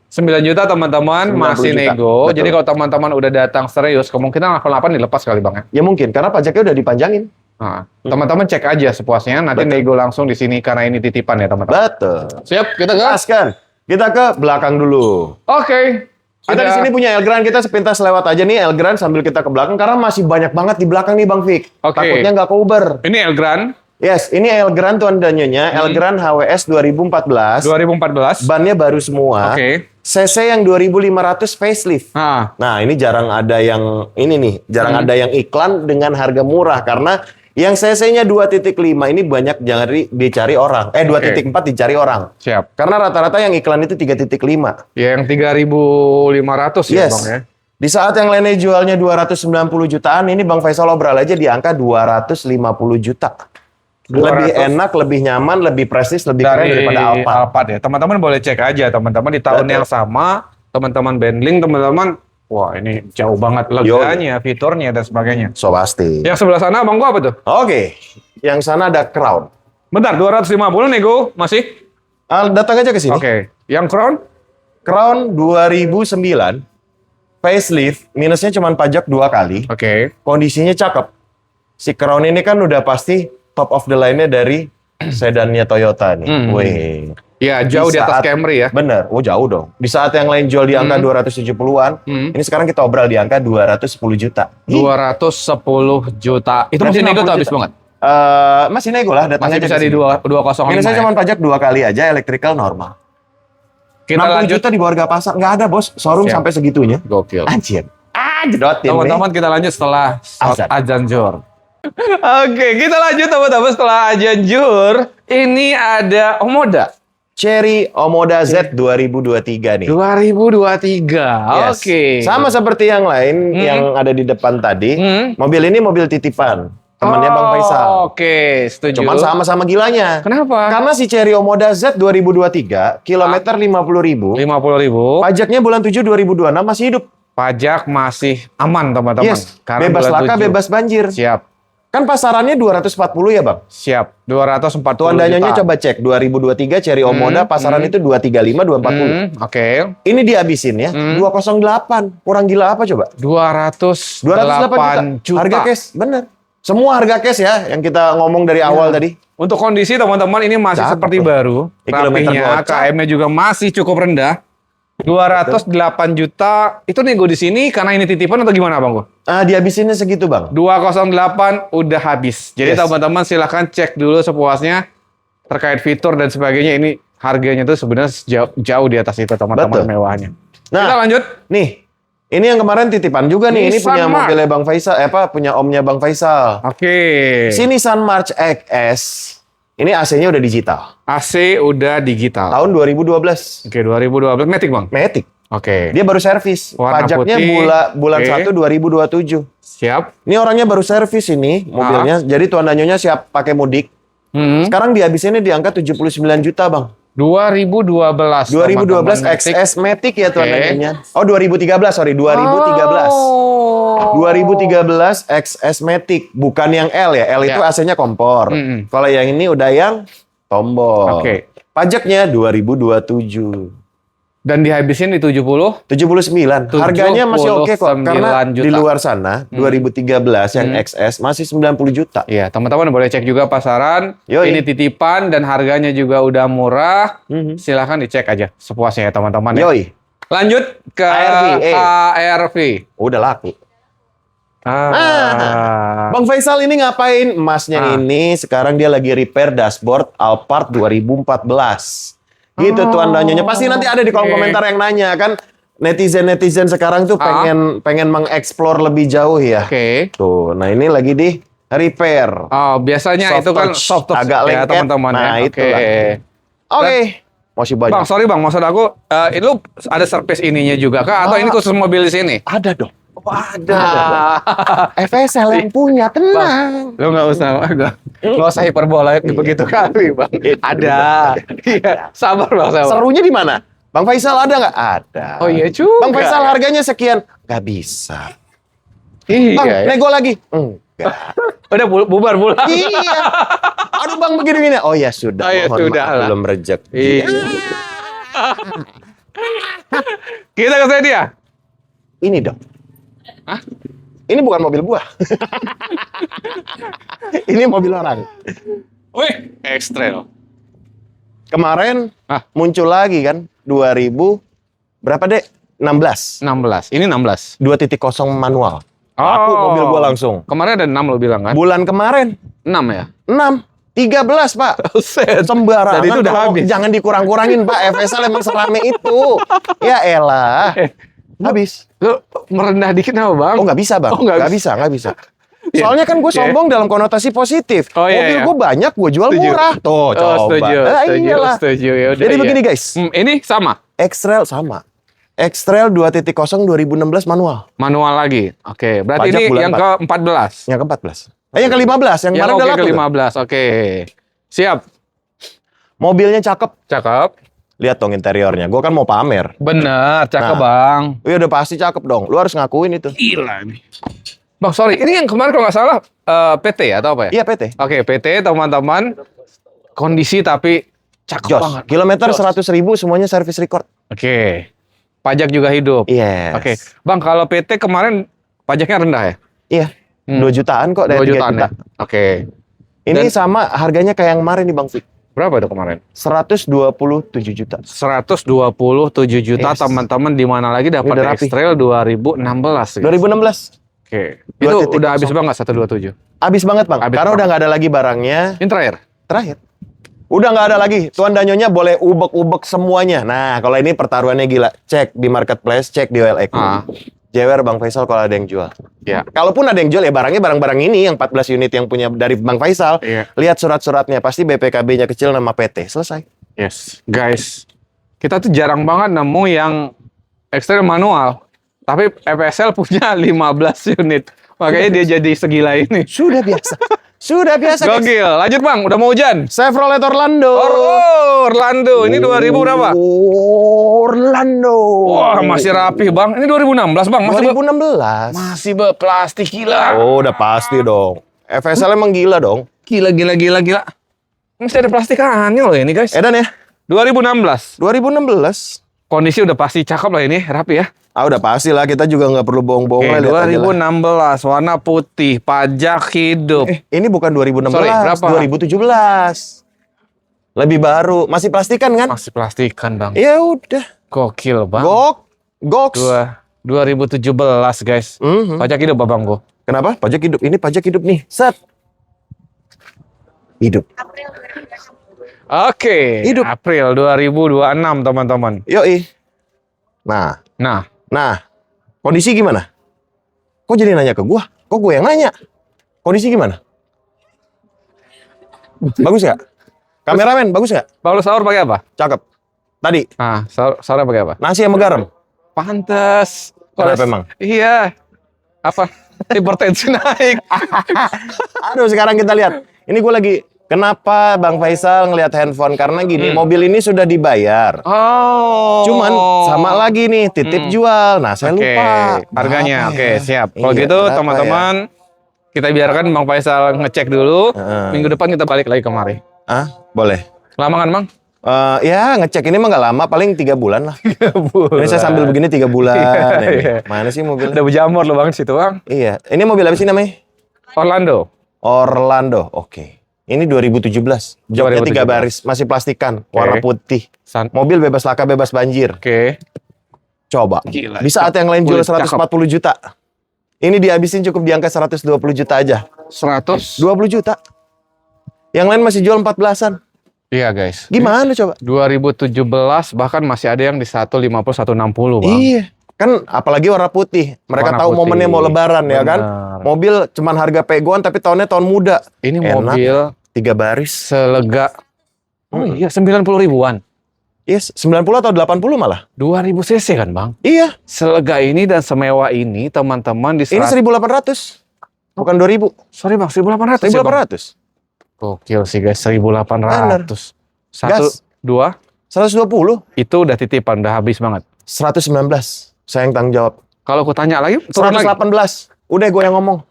9 juta teman-teman 90 masih juta. nego. Betul. Jadi kalau teman-teman udah datang serius, kemungkinan 88 dilepas kali Bang ya. Ya mungkin karena pajaknya udah dipanjangin. Nah, teman-teman cek aja sepuasnya, nanti Betul. nego langsung di sini karena ini titipan ya teman-teman. Betul. Siap, kita gas. Gaskan. Kita ke belakang dulu. Oke. Kita di sini punya Elgrand, kita sepintas lewat aja nih Elgrand sambil kita ke belakang karena masih banyak banget di belakang nih Bang Fik. Oke. Takutnya nggak ke Uber. Ini Elgrand Yes, ini Elgrand tuan dan nyonya, Elgrand HWS 2014. 2014. Bannya baru semua. Oke. CC yang 2500 facelift. Nah, Ini jarang ada yang ini nih, jarang ada yang iklan dengan harga murah karena yang CC-nya 2.5 ini banyak dicari orang. 2.4 dicari orang. siap. Karena rata-rata yang iklan itu 3.5. Ya, yang 3.500 ya Yes. Bang ya. Di saat yang lainnya jualnya 290 jutaan, ini Bang Faisal obrol aja di angka 250 juta. Lebih 200. enak, lebih nyaman, lebih prestis, lebih keren Dari daripada Alphard. Alphard ya. Teman-teman boleh cek aja teman-teman di tahun Betul. yang sama, teman-teman Bentley, teman-teman, wah ini jauh banget leganya, fiturnya dan sebagainya. So pasti. Yang sebelah sana Bang gua apa tuh? Oke, yang sana ada Crown. Bentar, 250 nego masih? Datang aja ke sini. Oke. Yang Crown? Crown 2009, facelift, minusnya cuma pajak 2 kali. Oke. Kondisinya cakep. Si Crown ini kan udah pasti top of the line-nya dari sedannya Toyota nih. Wih. Ya, jauh di atas saat- Camry ya. Bener, jauh dong. Di saat yang lain jual di angka 270-an, ini sekarang kita obral di angka 210 juta. 210 juta. Itu masih Berarti nego tuh 60 habis juta. bank? Masih nego lah, datang Masih aja bisa ke di sini. 205 Minusnya ya? cuma pajak 2 kali aja, electrical normal. Kita 60 lanjut. juta di bawah harga pasar, nggak ada bos, showroom Siap. sampai segitunya. Gokil. Anjir. Jedotin Teman-teman kita lanjut setelah Azan. azan Zuhur. Oke, kita lanjut teman-teman setelah azan Zuhur. Ini ada Omoda Cherry Omoda Z 2023 nih. 2023. Yes. Oke. Sama seperti yang lain yang ada di depan tadi. Mobil ini mobil titipan. Temannya Bang Faisal. Oke, setuju. Cuman sama-sama gilanya. Kenapa? Karena si Cherry Omoda Z 2023, kilometer 50.000. 50.000. Pajaknya bulan 7 2026 masih hidup. Pajak masih aman teman-teman. Yes. Karena Bebas bulan laka, 7. bebas banjir. Siap. Kan pasarannya 240 ya Bang? Siap. 240 Tuan Danyonya juta. coba cek 2023 Cherry Omoda pasaran itu 235 240. Oke. Ini dihabisin ya 208. Kurang gila apa coba? 208 juta. Harga cash, bener. Semua harga cash ya yang kita ngomong dari awal tadi. Untuk kondisi teman-teman ini masih Cakep seperti loh. baru. Di kilometer Rapihnya, gocap. KM-nya juga masih cukup rendah. 208 juta. Itu nego di sini karena ini titipan atau gimana Bang? Dihabisinnya segitu Bang. 208 udah habis. Jadi Yes. teman-teman silahkan cek dulu sepuasnya terkait fitur dan sebagainya. Ini harganya tuh sebenarnya jauh di atas itu teman-teman Betul. mewahnya. Nah, Kita lanjut. nih. Ini yang kemarin titipan juga nih. Ini Nissan punya March. mobilnya Bang Faisal, punya omnya Bang Faisal. Oke. Si Nissan March XS. Ini AC-nya udah digital. AC udah digital. Tahun 2012. Oke, 2012 Matic Bang. Matic. Oke. Dia baru servis. Warna Pajaknya putih. bulan Oke. 1 2027. Siap. Ini orangnya baru servis ini mobilnya. Jadi Tuan Danyonya siap pakai mudik. Sekarang dihabisinnya di angka 79 juta, Bang. 2012. 2012 teman-teman. XS Matic ya Tuan Oke. Danyonya. Oh, 2013, sorry. 2013. Oh. 2013 XS Matic, bukan yang L ya. L itu Ya. AC-nya kompor. Kalau yang ini udah yang tombol. Oke. Pajaknya 2027. Dan dihabisin di 70. 79. Harganya masih oke kok. Karena 79 juta. di luar sana 2013 yang XS masih 90 juta. Iya, teman-teman boleh cek juga pasaran. Yoi. Ini titipan dan harganya juga udah murah. Silahkan dicek aja sepuasnya ya teman-teman. Ya. Yoi, Lanjut ke ARV, ARV. udah laku. Ah. Bang Faisal ini ngapain? Emasnya ini sekarang dia lagi repair dashboard Alphard 2014. Gitu Tuan Danyonya. Pasti nanti ada di kolom Oke. komentar yang nanya kan. Netizen sekarang tuh pengen mengeksplor lebih jauh ya. Oke. Tuh, nah ini lagi di repair. Oh, biasanya Soft itu kan touch. soft touch Agak ya lengket. teman-teman Nah, ya. itulah. Oke. Masih banyak. Bang, sorry Bang, maksud aku itu ada service ininya juga kah atau ini khusus mobil di sini? Ada dong. Oh, ada. Iya. FSL yang punya, tenang. Lo nggak usah hiperbola begitu kali Bang. Ada. Iya, sabar Bang, sabar. Serunya di mana? Bang Faisal ada nggak? Ada. Oh iya juga. Bang Faisal harganya sekian. Nggak bisa. Iya. Bang, ya. nego lagi. Enggak. Udah bubar pulang. Iya. Aduh Bang begini-begini. Oh ya sudah. Oh ya Mohon sudah maaf, lah. belum rezeki. Iya. Kita ke Sedia. Ini dong. Hah? Ini bukan mobil gua. Ini mobil orang. Wih, X-Trail. Kemarin Ah. muncul lagi kan 2000 berapa dek? 16. 16. Ini 16. 2.0 manual. Aku mobil gua langsung. Kemarin ada 6 lo bilang kan? Bulan kemarin 6 ya? 6, 13 Pak. Buset. Sembarangan. Dan itu udah kalau habis. Jangan dikurang-kurangin Pak. FSL emang serame itu. Ya elah. Habis. Lo merendah dikit apa bang? Oh nggak bisa Bang. Oh, nggak nggak bisa, nggak bisa. Soalnya kan gue sombong dalam konotasi positif. Oh, iya, Mobil iya. gue banyak, gue jual Setuju. murah. Tuh, coba. Setuju, Iyalah. setuju. Yaudah, Jadi iya. begini guys. Ini sama? X-Trail sama. X-Trail 2.0 2016 manual. Manual lagi. Oke, berarti Pajak ini bulan yang ke-14. Yang ke-14. Yang ke-15. Yang kemarin udah laku. ke-15. Oke. Siap. Mobilnya cakep. Cakep. Lihat dong interiornya. Gue kan mau pamer. Bener, cakep Nah. bang. Iya udah pasti cakep dong. Lu harus ngakuin itu. Gila nih. Bang, sorry. Ini yang kemarin kalau nggak salah PT ya atau apa ya? Iya PT. Oke, PT teman-teman. Kondisi tapi cakep Jos. banget. Kilometer Jos. 100.000 semuanya service record. Oke. Pajak juga hidup. Yes. Oke. Bang, kalau PT kemarin pajaknya rendah ya? Iya. Hmm. 2 jutaan kok dari 2 3 jutaan juta. ya? Oke. Ini Dan- sama harganya kayak yang kemarin nih Bang Fik. Berapa itu kemarin? 127 juta. 127 juta Yes. teman-teman, di mana lagi dapat Udah rapi. X-Trail 2016 guys. 2016. Oke. Itu 2.0. udah habis banget 127. Habis banget Bang. Habis Karena banget. udah nggak ada lagi barangnya. Ini terakhir. Terakhir. Udah nggak ada lagi. Tuan Danyonya boleh ubek-ubek semuanya. Nah, kalau ini pertaruhannya gila. Cek di marketplace, cek di OLX. Ah. Jewer Bang Faisal kalau ada yang jual. Ya. Kalaupun ada yang jual ya barangnya barang-barang ini yang 14 unit yang punya dari Bang Faisal. Iya. Lihat surat-suratnya pasti BPKB-nya kecil nama PT. Selesai. Yes. Guys, kita tuh jarang banget nemu yang X-Trail manual. Tapi FSL punya 15 unit. Makanya dia jadi segila ini. Sudah biasa. Sudah biasa. guys. Gokil. Lanjut bang, udah mau hujan. Chevrolet Orlando. Orlando, ini 2000 berapa? Orlando. Wah, masih rapi bang. Ini 2016 bang, masih 2016. masih berplastik gila. Oh, udah pasti dong. FSL emang gila dong. Gila. Masih ada plastikannya loh ini guys. Edan ya? 2016. 2016. Kondisi udah pasti cakep lah ini, rapi ya. Ah udah pasti lah, kita juga nggak perlu bohong-bohong Oke, lah. Lihat aja lah. 2016, warna putih, pajak hidup. Ini bukan 2016, Sorry, berapa? 2017. Lebih baru, masih plastikan kan? Masih plastikan bang. Ya udah. Gokil bang. Goks. 2017 guys. Mhm. Pajak hidup abang gua. Kenapa? Pajak hidup. Ini pajak hidup nih. Set. Hidup. Oke. Hidup. April 2026 teman-teman. Yoi. Nah, kondisi gimana? Kok jadi nanya ke gua? Kok gue yang nanya? Kondisi gimana? Bagus nggak? Kameramen, bagus nggak? Paulus sahur pakai apa? Cakep. Tadi, Sahurnya pakai apa? nasi sama garam. Pantes. Kenapa emang? Iya. Apa? Hipertensi naik. Aduh, sekarang kita lihat. Ini gue lagi, kenapa Bang Faisal ngelihat handphone? Karena gini, mobil ini sudah dibayar. Oh. Cuman sama lagi nih, titip jual. Nah, saya Oke, lupa. harganya. Berapa Oke, ya? siap. Kalau Iya, gitu berapa teman-teman, kita biarkan Bang Faisal ngecek dulu. Heeh. Minggu depan kita balik lagi kemari. Ah, boleh. Lama kan, Bang? Ya, ngecek ini mah nggak lama, paling 3 bulan lah. Ini saya sambil begini 3 bulan. Iya, Ini. iya. Mana sih mobilnya? Udah berjamur loh Bang di situ, Bang. Iya, ini mobil apa sih namanya? Orlando. Orlando. Oke. Ini 2017. Joknya 3 baris, masih plastikan, warna putih. Mobil bebas laka, bebas banjir. Oke. Coba. Gila. Di saat yang lain jual Kulit cakep. 140 juta. Ini dihabisin cukup di angka 120 juta aja. 100. 20 juta. Yang lain masih jual 14-an. Iya, guys. Gimana coba? 2017 bahkan masih ada yang di 150 160, Bang. Iya. Kan apalagi warna putih. Mereka Warna tahu putih. momennya mau lebaran ya kan. Benar. Mobil cuman harga pegoan tapi tahunnya tahun muda. Ini Enak. mobil 3 baris. selega. Oh iya, 90 ribuan. Yes, 90 atau 80 malah. 2000 cc kan, Bang? Iya. Selega ini dan semewah ini, teman-teman di Ini 1.800. Bukan 2.000. Sorry, Bang, 1800. ya, Bang? 1.800. Gokil sih, guys, 1800. Satu, Gas. dua, 120. itu udah titipan, udah habis banget. 119. Saya yang tanggung jawab. Kalau aku tanya lagi, turun lagi. 118. Udah gue yang ngomong.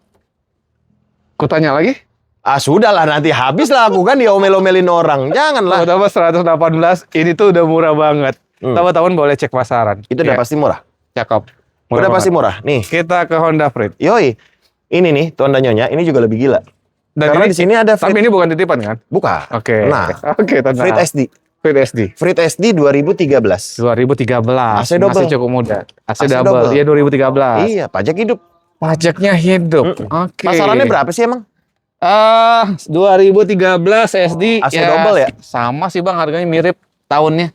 Aku tanya lagi, Ah sudahlah nanti habis lah aku kan diomel-omelin orang. Janganlah. udah 118, ini tuh udah murah banget. teman-teman boleh cek pasaran. Itu udah pasti murah. Cakep. Udah pasti murah. Nih, Kita ke Honda Freed. yoi. Ini nih, tuan dan nyonya, ini juga lebih gila. Dan Karena ini, di sini ada tapi Freed. ini bukan titipan kan? Bukan. Oke. Nah, Oke, tenang. Freed SD. Freed SD. Freed SD 2013. 2013. AC double. Masih cukup muda. AC, AC double. double. Iya 2013. Iya, pajak hidup. Pajaknya hidup. Oke. Pasarannya berapa sih emang? 2013 SD AC double ya? Sama sih Bang, harganya mirip tahunnya.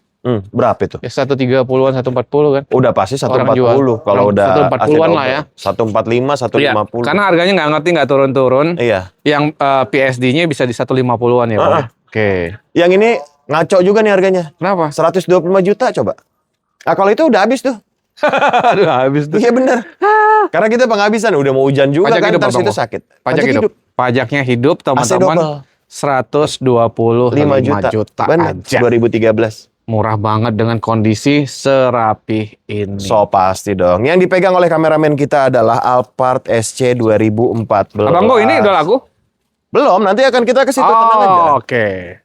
Berapa itu? Ya 130-an, 140 kan. Udah pasti Orang jual. 140 kalau udah 140-an lah ya. 145, 150. Karena harganya nggak ngerti, nggak turun-turun. Iya. Yang PSD-nya bisa di 150-an ya Bang. Oke. Yang ini ngaco juga nih harganya. Kenapa? 125 juta coba. Nah, kalau itu udah habis tuh. Aduh, habis tuh. Iya bener. Karena kita penghabisan, udah mau hujan juga Pajak kan, hidup, ntar Bang, situ Bang. sakit. Pajak hidup. Pajaknya hidup AC double. teman-teman. 125 juta Bener, aja. 2013. Murah banget dengan kondisi serapih ini. So pasti dong. Yang dipegang oleh kameramen kita adalah Alphard SC 2014. Abang Go ini udah laku? Belum, nanti akan kita ke situ, tenang aja. Oke.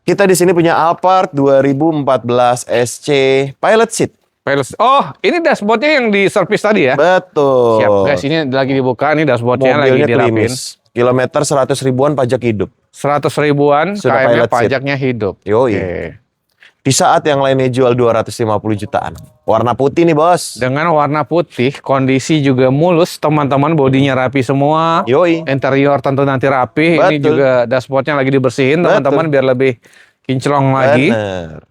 Kita di sini punya Alphard 2014 SC Pilot Seat. Oh, ini dashboardnya yang di servis tadi ya? Betul. Siap guys, ini lagi dibuka nih dashboardnya lagi Mobilnya dirapin. klimis. Kilometer 100 ribuan pajak hidup. 100 ribuan, Sudah KM-nya pilot seat. pajaknya hidup. Yoi. Oke. Di saat yang lainnya jual 250 jutaan. Warna putih nih bos. Dengan warna putih, kondisi juga mulus, teman-teman, bodinya rapi semua. Yoi. Interior tentu nanti rapi. Ini Betul. juga dashboardnya lagi dibersihin, teman-teman, biar lebih kinclong lagi. Bener.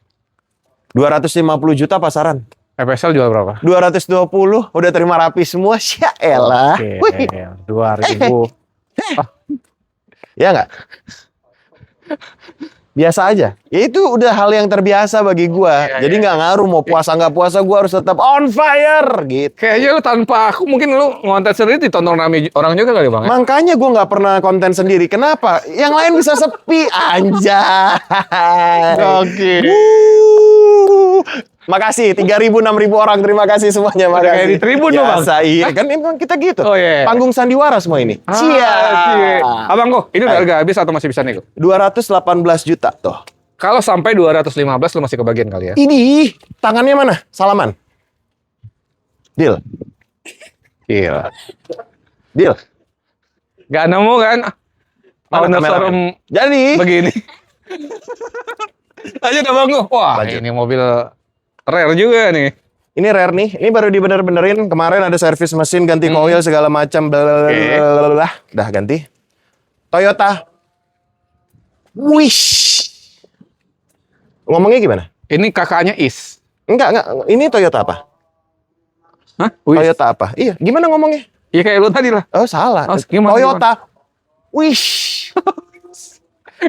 250 juta pasaran. FSL jual berapa? 220 udah terima rapi semua. Syaelah. Oke, 2000. Ya nggak? Biasa aja. Ya itu udah hal yang terbiasa bagi gua. Iya, Jadi nggak ngaruh mau puasa nggak puasa, gua harus tetap on fire gitu. Kayaknya lu tanpa aku mungkin lu ngonten sendiri ditonton rame orang juga kali Bang ya? Makanya gua nggak pernah konten sendiri. Kenapa? Yang lain bisa sepi anjay. Oke. Makasih 3.000 6.000 orang, terima kasih semuanya, makasih. kayak di Tribun tuh, Bang. Biasa, iya kan emang kita gitu. Oh, iya. Panggung sandiwara semua ini. Cia. Abang kok, ini udah harga habis atau masih bisa nego? 218 juta tuh. Kalau sampai 215 lu masih kebagian kali ya? Ini tangannya mana? Salaman. Deal. Gila. Deal. Gak nemu kan? Mana Owner kamera? showroom Jadi, begini. Aja udah Bang. Wah, Lanjut. ini mobil rare juga nih. ini rare nih. Ini baru dibener-benerin. Kemarin ada servis mesin, ganti coil segala macam. Blablabla. Dah ganti. Toyota Wish. Ngomongnya gimana? Ini kakaknya Is. Enggak. Ini Toyota apa? Hah? Wih. Toyota apa? Iya, gimana ngomongnya? Iya kayak lu tadi lah. Oh, salah. Oh, gimana, Toyota Wish.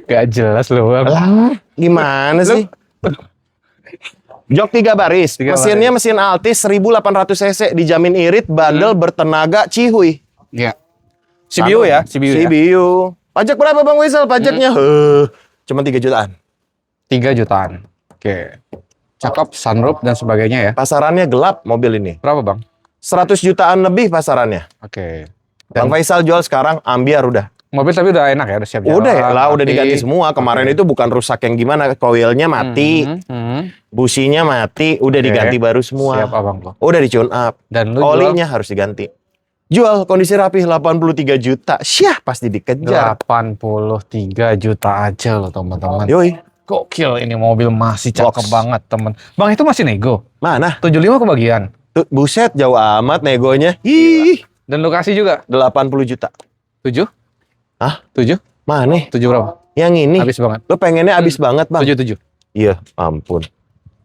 Gak jelas lu Bang. Lah, gimana sih? Jok 3 baris. Tiga Mesinnya mesin Altis 1800 cc, dijamin irit, bandel, bertenaga, cihuy. Iya. CBU ya? CBU ya? CBU. Pajak berapa Bang Wisel? Pajaknya cuma 3 jutaan. 3 jutaan. Oke. Cakep, sunroof dan sebagainya ya. Pasarannya gelap mobil ini. Berapa Bang? 100 jutaan lebih pasarannya. Oke. Bang Faisal jual sekarang ambiar udah. Mobil tapi udah enak ya, udah siap jalan. Udah ya lah, udah rapi. diganti semua. Kemarin itu bukan rusak yang gimana, koilnya mati, businya mati, udah Oke. diganti baru semua. Siap Abang kok. Udah di-tune up. Dan lu Olinya harus diganti. Jual kondisi rapi 83 juta. Syah pasti dikejar. 83 juta aja loh teman-teman. Yoi. Gokil, ini mobil masih cakep Box. banget teman. Bang itu masih nego. Mana? 75 kebagian. Tuh, buset jauh amat negonya. Ih, Dan lokasi juga 80 juta. 7? Hah? 7? Mana? 7 berapa? Yang ini. Habis banget. Lo pengennya habis banget, Bang. 7. Iya, ampun.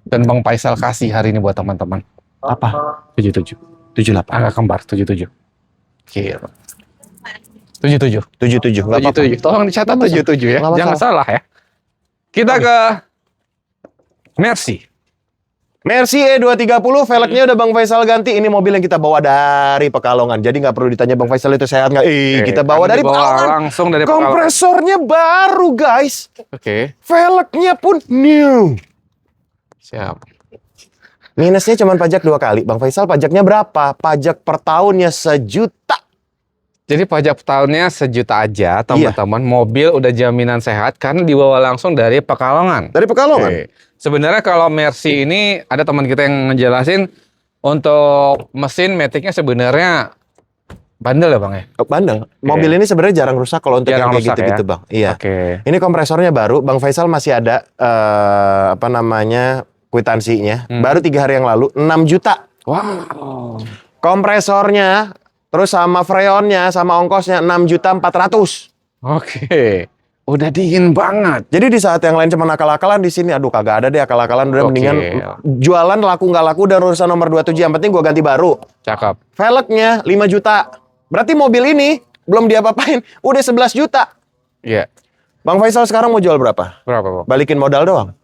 Dan Bang Faisal kasih hari ini buat teman-teman. Apa? 77. 78. Angka kembar 77. Gila. 77. 77. Enggak apa-apa. 77. Tolong dicatat 77 ya. Nggak Jangan salah ya. Kita ke Mercy. Mercy E230, velgnya udah Bang Faisal ganti. Ini mobil yang kita bawa dari Pekalongan. Jadi nggak perlu ditanya Bang Faisal itu sehat nggak. Kita bawa dari Pekalongan. Langsung dari Pekalongan. Kompresornya baru, guys. Oke. Velgnya pun new. Siap. Minusnya cuma pajak 2 kali. Bang Faisal pajaknya berapa? Pajak per tahunnya 1 juta. Jadi pajak tahunnya 1 juta aja, Iya. teman-teman. Mobil udah jaminan sehat karena dibawa langsung dari Pekalongan. Dari Pekalongan. Oke. Sebenarnya kalau Mercy ini ada teman kita yang ngejelasin untuk mesin Matic-nya sebenarnya bandel ya Bang ya? Bandel. Mobil ini sebenarnya jarang rusak kalau untuk Jarang yang kayak rusak gitu-gitu ya? Bang. Iya. Oke. Ini kompresornya baru. Bang Faisal masih ada apa namanya kwitansinya. Baru 3 hari yang lalu 6 juta. Wow. Kompresornya, terus sama freonnya, sama ongkosnya 6.400.000. Oke. Udah dingin banget. Jadi di saat yang lain cuma akal-akalan, di sini aduh kagak ada deh akal-akalan, udah Oke. mendingan jualan laku nggak laku dan urusan nomor 27, yang penting gua ganti baru. Cakep. Velgnya 5 juta. Berarti mobil ini belum diapa-apain, udah 11 juta. Iya. Bang Faisal sekarang mau jual berapa? Berapa Bang? Balikin modal doang.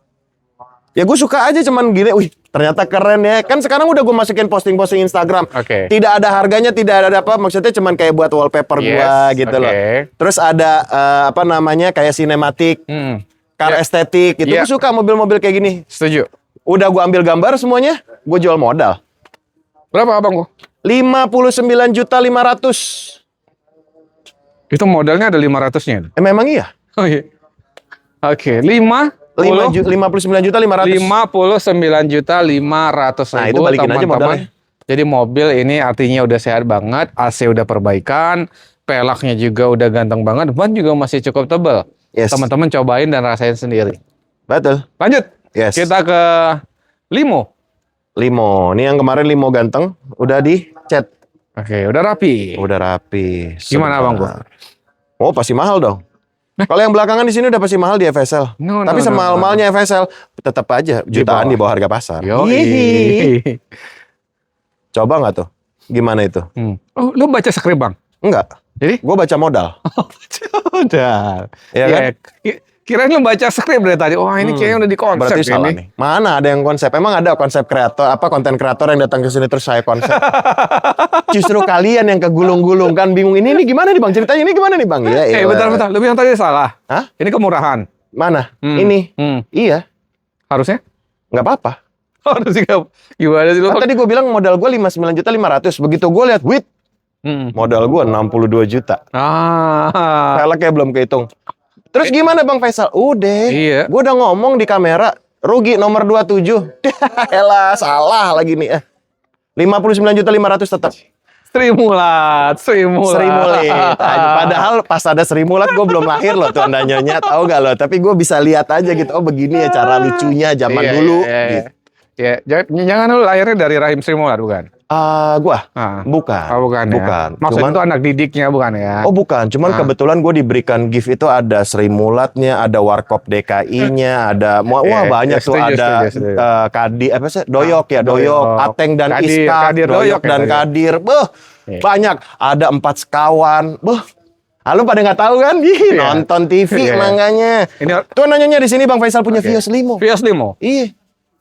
Ya gue suka aja cuman gini, wih ternyata keren ya. Kan sekarang udah gue masukin posting-posting Instagram. Oke. Tidak ada harganya, tidak ada apa, maksudnya cuman kayak buat wallpaper gua gitu loh. Terus ada apa namanya kayak sinematik, car estetik gitu. Iya. Gue suka mobil-mobil kayak gini. Setuju. Udah gue ambil gambar semuanya, gue jual modal. Berapa abang gua? 59.500.000. Itu modalnya ada 500-nya. Memang iya. Oh iya. Oke, 59.500.000. 59.500.000. Nah, itu balikin aja modalnya. Jadi mobil ini artinya udah sehat banget, AC udah perbaikan, pelaknya juga udah ganteng banget, ban juga masih cukup tebal. Yes. Teman-teman cobain dan rasain sendiri. Betul. Lanjut. Yes. Kita ke Limo. Limo. Ini yang kemarin Limo ganteng, udah dicat. Oke, udah rapi. Udah rapi. Gimana Bang gua? Oh, pasti mahal dong. Kalau yang belakangan di sini udah pasti mahal di FSL. Tapi semahal-mahalnya FSL tetap aja jutaan di bawah harga pasar. Yoi. Coba nggak tuh? Gimana itu? Oh, lu baca skrip Bang? Enggak. Jadi? Gue baca modal. Udah. Iya kan? Kirain lu baca skrip dari tadi. Wah, ini kayaknya udah di konsep Berarti ini. salah nih. Mana ada yang konsep? Emang ada konsep kreator, apa konten kreator yang datang ke sini terus saya konsep? Justru kalian yang kegulung-gulung kan bingung ini gimana nih Bang? Ceritanya ini gimana nih Bang? Iya, bentar. Lu bilang tadi salah. Hah? Ini kemurahan. Mana? Ini. Iya. Harusnya? Nggak apa-apa. Harusnya gimana sih lu? Kan tadi gue bilang modal gue 59.500.000. Begitu gue lihat, wait, modal gue 62 juta. Velgnya belum kehitung. Terus gimana Bang Faisal? Udah. Iya. Gue udah ngomong di kamera, rugi nomor 27. Elah, salah lagi nih. 59.500.000 tetap. Sri Mulat. Padahal pas ada Sri Mulat gue belum lahir loh tuh Anda nyonya. Tahu gak lo? Tapi gue bisa lihat aja gitu. Oh begini ya cara lucunya zaman dulu. Gitu. Ya, jangan lu lahirnya dari rahim Sri Mulat bukan? Bukan. Oh, bukan. Ya. Maksudnya itu anak didiknya bukan ya? Oh bukan, cuman kebetulan gue diberikan gift itu ada Sri Mulatnya, ada Warkop DKI-nya, ada banyak tuh ada Kadi apa sih? Doyok, Ateng dan Kadir, Iska, Kadir Doyok dan Kadir. Banyak. Ada 4 sekawan. Lu pada nggak tahu kan? Nonton TV makanya. Tuh nanyanya di sini Bang Faisal punya Vios Limo. Vios Limo? Iya.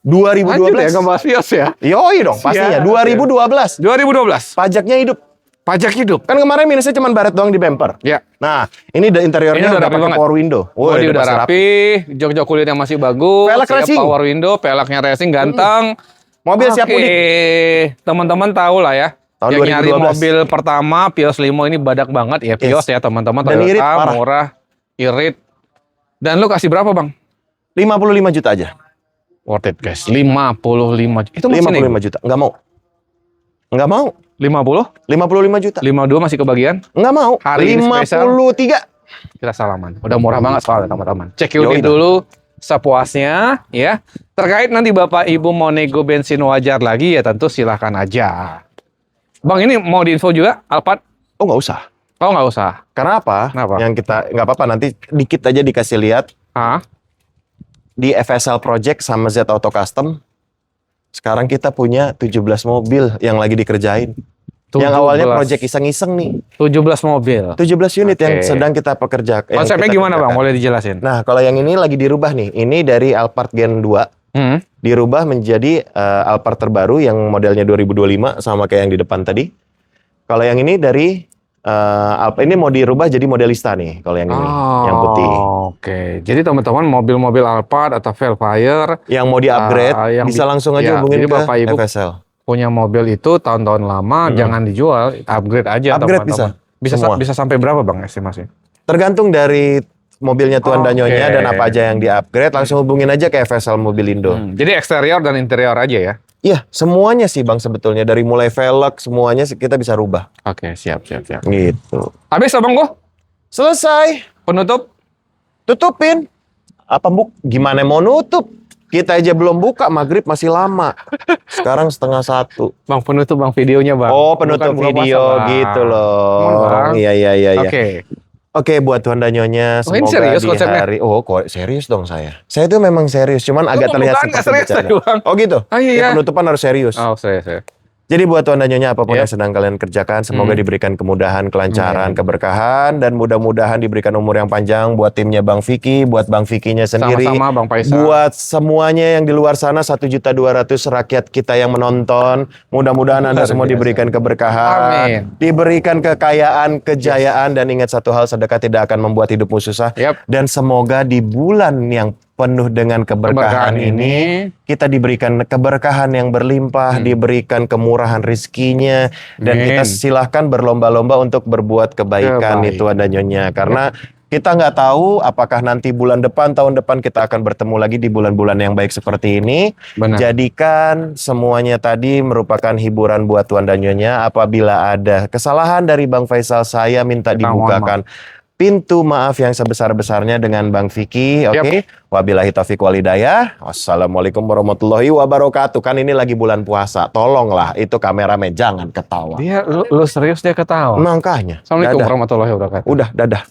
2012. Lanjut ya ngebahas Vios ya? Yoi dong, pastinya. 2012. 2012. Pajaknya hidup. Pajak hidup. Kan kemarin minusnya cuma baret doang di bumper. Ya. Nah, ini interiornya udah pakai power window. Bodi udah rapi, jok-jok kulitnya masih bagus. Pelek racing. Power window, peleknya racing ganteng. Mobil siap unik. Teman-teman tahu lah ya. Tahun yang nyari 2012. mobil pertama Vios Limo ini badak banget ya. Vios ya teman-teman. Dan irit, parah. Murah, irit. Dan lu kasih berapa Bang? 55 juta aja. Worth it guys. 55 juta. Itu 55 juta. Enggak mau. 50? 55 juta. 52 masih kebagian? Enggak mau. Hari ini spesial. 53. Kita salaman. Udah murah banget soalnya teman-teman. Cek unit Yoi, dulu sepuasnya ya. Terkait nanti Bapak Ibu mau nego bensin wajar lagi ya tentu silahkan aja. Bang ini mau diinfo juga Alphard? Oh nggak usah. Oh nggak usah. Karena apa? Kenapa? Yang kita nggak apa-apa nanti dikit aja dikasih lihat. Di FSL Project sama Z Auto Custom. Sekarang kita punya 17 mobil yang lagi dikerjain. 17. Yang awalnya project iseng-iseng nih. 17 mobil. 17 unit yang sedang kita pekerjakan. Konsepnya gimana Bang? Boleh dijelasin? Nah, kalau yang ini lagi dirubah nih. Ini dari Alphard Gen 2. Dirubah menjadi Alphard terbaru yang modelnya 2025 sama kayak yang di depan tadi. Kalau yang ini dari ini mau dirubah jadi modelista nih. Kalau yang ini, yang putih. Oke. Jadi teman-teman mobil-mobil Alphard atau Velfire yang mau di-upgrade bisa langsung aja hubungin ke Bapak Ibu FSL. Punya mobil itu tahun-tahun lama jangan dijual, upgrade aja Upgrade teman-teman. Semua. bisa sampai berapa Bang estimasi? Tergantung dari mobilnya Tuan dan Oke. Nyonya dan apa aja yang di-upgrade, langsung hubungin aja ke FSL Mobilindo. Jadi eksterior dan interior aja ya? Iya, semuanya sih Bang sebetulnya. Dari mulai velg, semuanya kita bisa rubah. Oke, siap. Gitu. Habis Abang Go? Selesai. Penutup? Tutupin. Apa gimana mau nutup? Kita aja belum buka, maghrib masih lama. Sekarang 12:30. Bang, penutup Bang videonya Bang. Oh, penutup Bukan buka video puasa, Bang. gitu loh. Come on, Bang. Iya. Oke. Oke, buat Tuan dan Nyonya, Oh, ini semoga serius di konsepnya? hari... Oh, kok serius dong saya. Saya itu memang serius, cuman agak terlihat pembukaan nggak seperti serius bercanda. tadi, Bang? Oh gitu? Oh, iya. Ya, penutupan harus serius. Oh, saya. Jadi buat Tuan dan Nyonya, apapun Iya. yang sedang kalian kerjakan, semoga diberikan kemudahan, kelancaran, keberkahan, dan mudah-mudahan diberikan umur yang panjang buat timnya Bang Vicky, buat Bang Vicky-nya sendiri, Sama-sama Bang Faisal. buat semuanya yang di luar sana, 1.200.000 rakyat kita yang menonton. Mudah-mudahan Anda Luar semua biasa. diberikan keberkahan, Amin. diberikan kekayaan, kejayaan, dan ingat satu hal, sedekah tidak akan membuat hidupmu susah. Yap. Dan semoga di bulan yang penuh dengan keberkahan ini, kita diberikan keberkahan yang berlimpah, diberikan kemurahan rizkinya, dan Amin. kita silahkan berlomba-lomba untuk berbuat kebaikan Kebaik. itu Anda Nyonya. Karena kita nggak tahu apakah nanti bulan depan, tahun depan kita akan bertemu lagi di bulan-bulan yang baik seperti ini. Benar. Jadikan semuanya tadi merupakan hiburan buat Tuan dan Nyonya. Apabila ada kesalahan dari Bang Faisal, saya minta Kita mohon dibukakan pintu maaf yang sebesar-besarnya dengan Bang Vicky. Oke. Wabillahi taufiq walhidayah. Wassalamualaikum warahmatullahi wabarakatuh. Kan ini lagi bulan puasa. Tolonglah itu kameramen jangan ketawa. Dia lu serius dia ketawa. Makanya. Assalamualaikum Dadah. warahmatullahi wabarakatuh. Udah, dadah.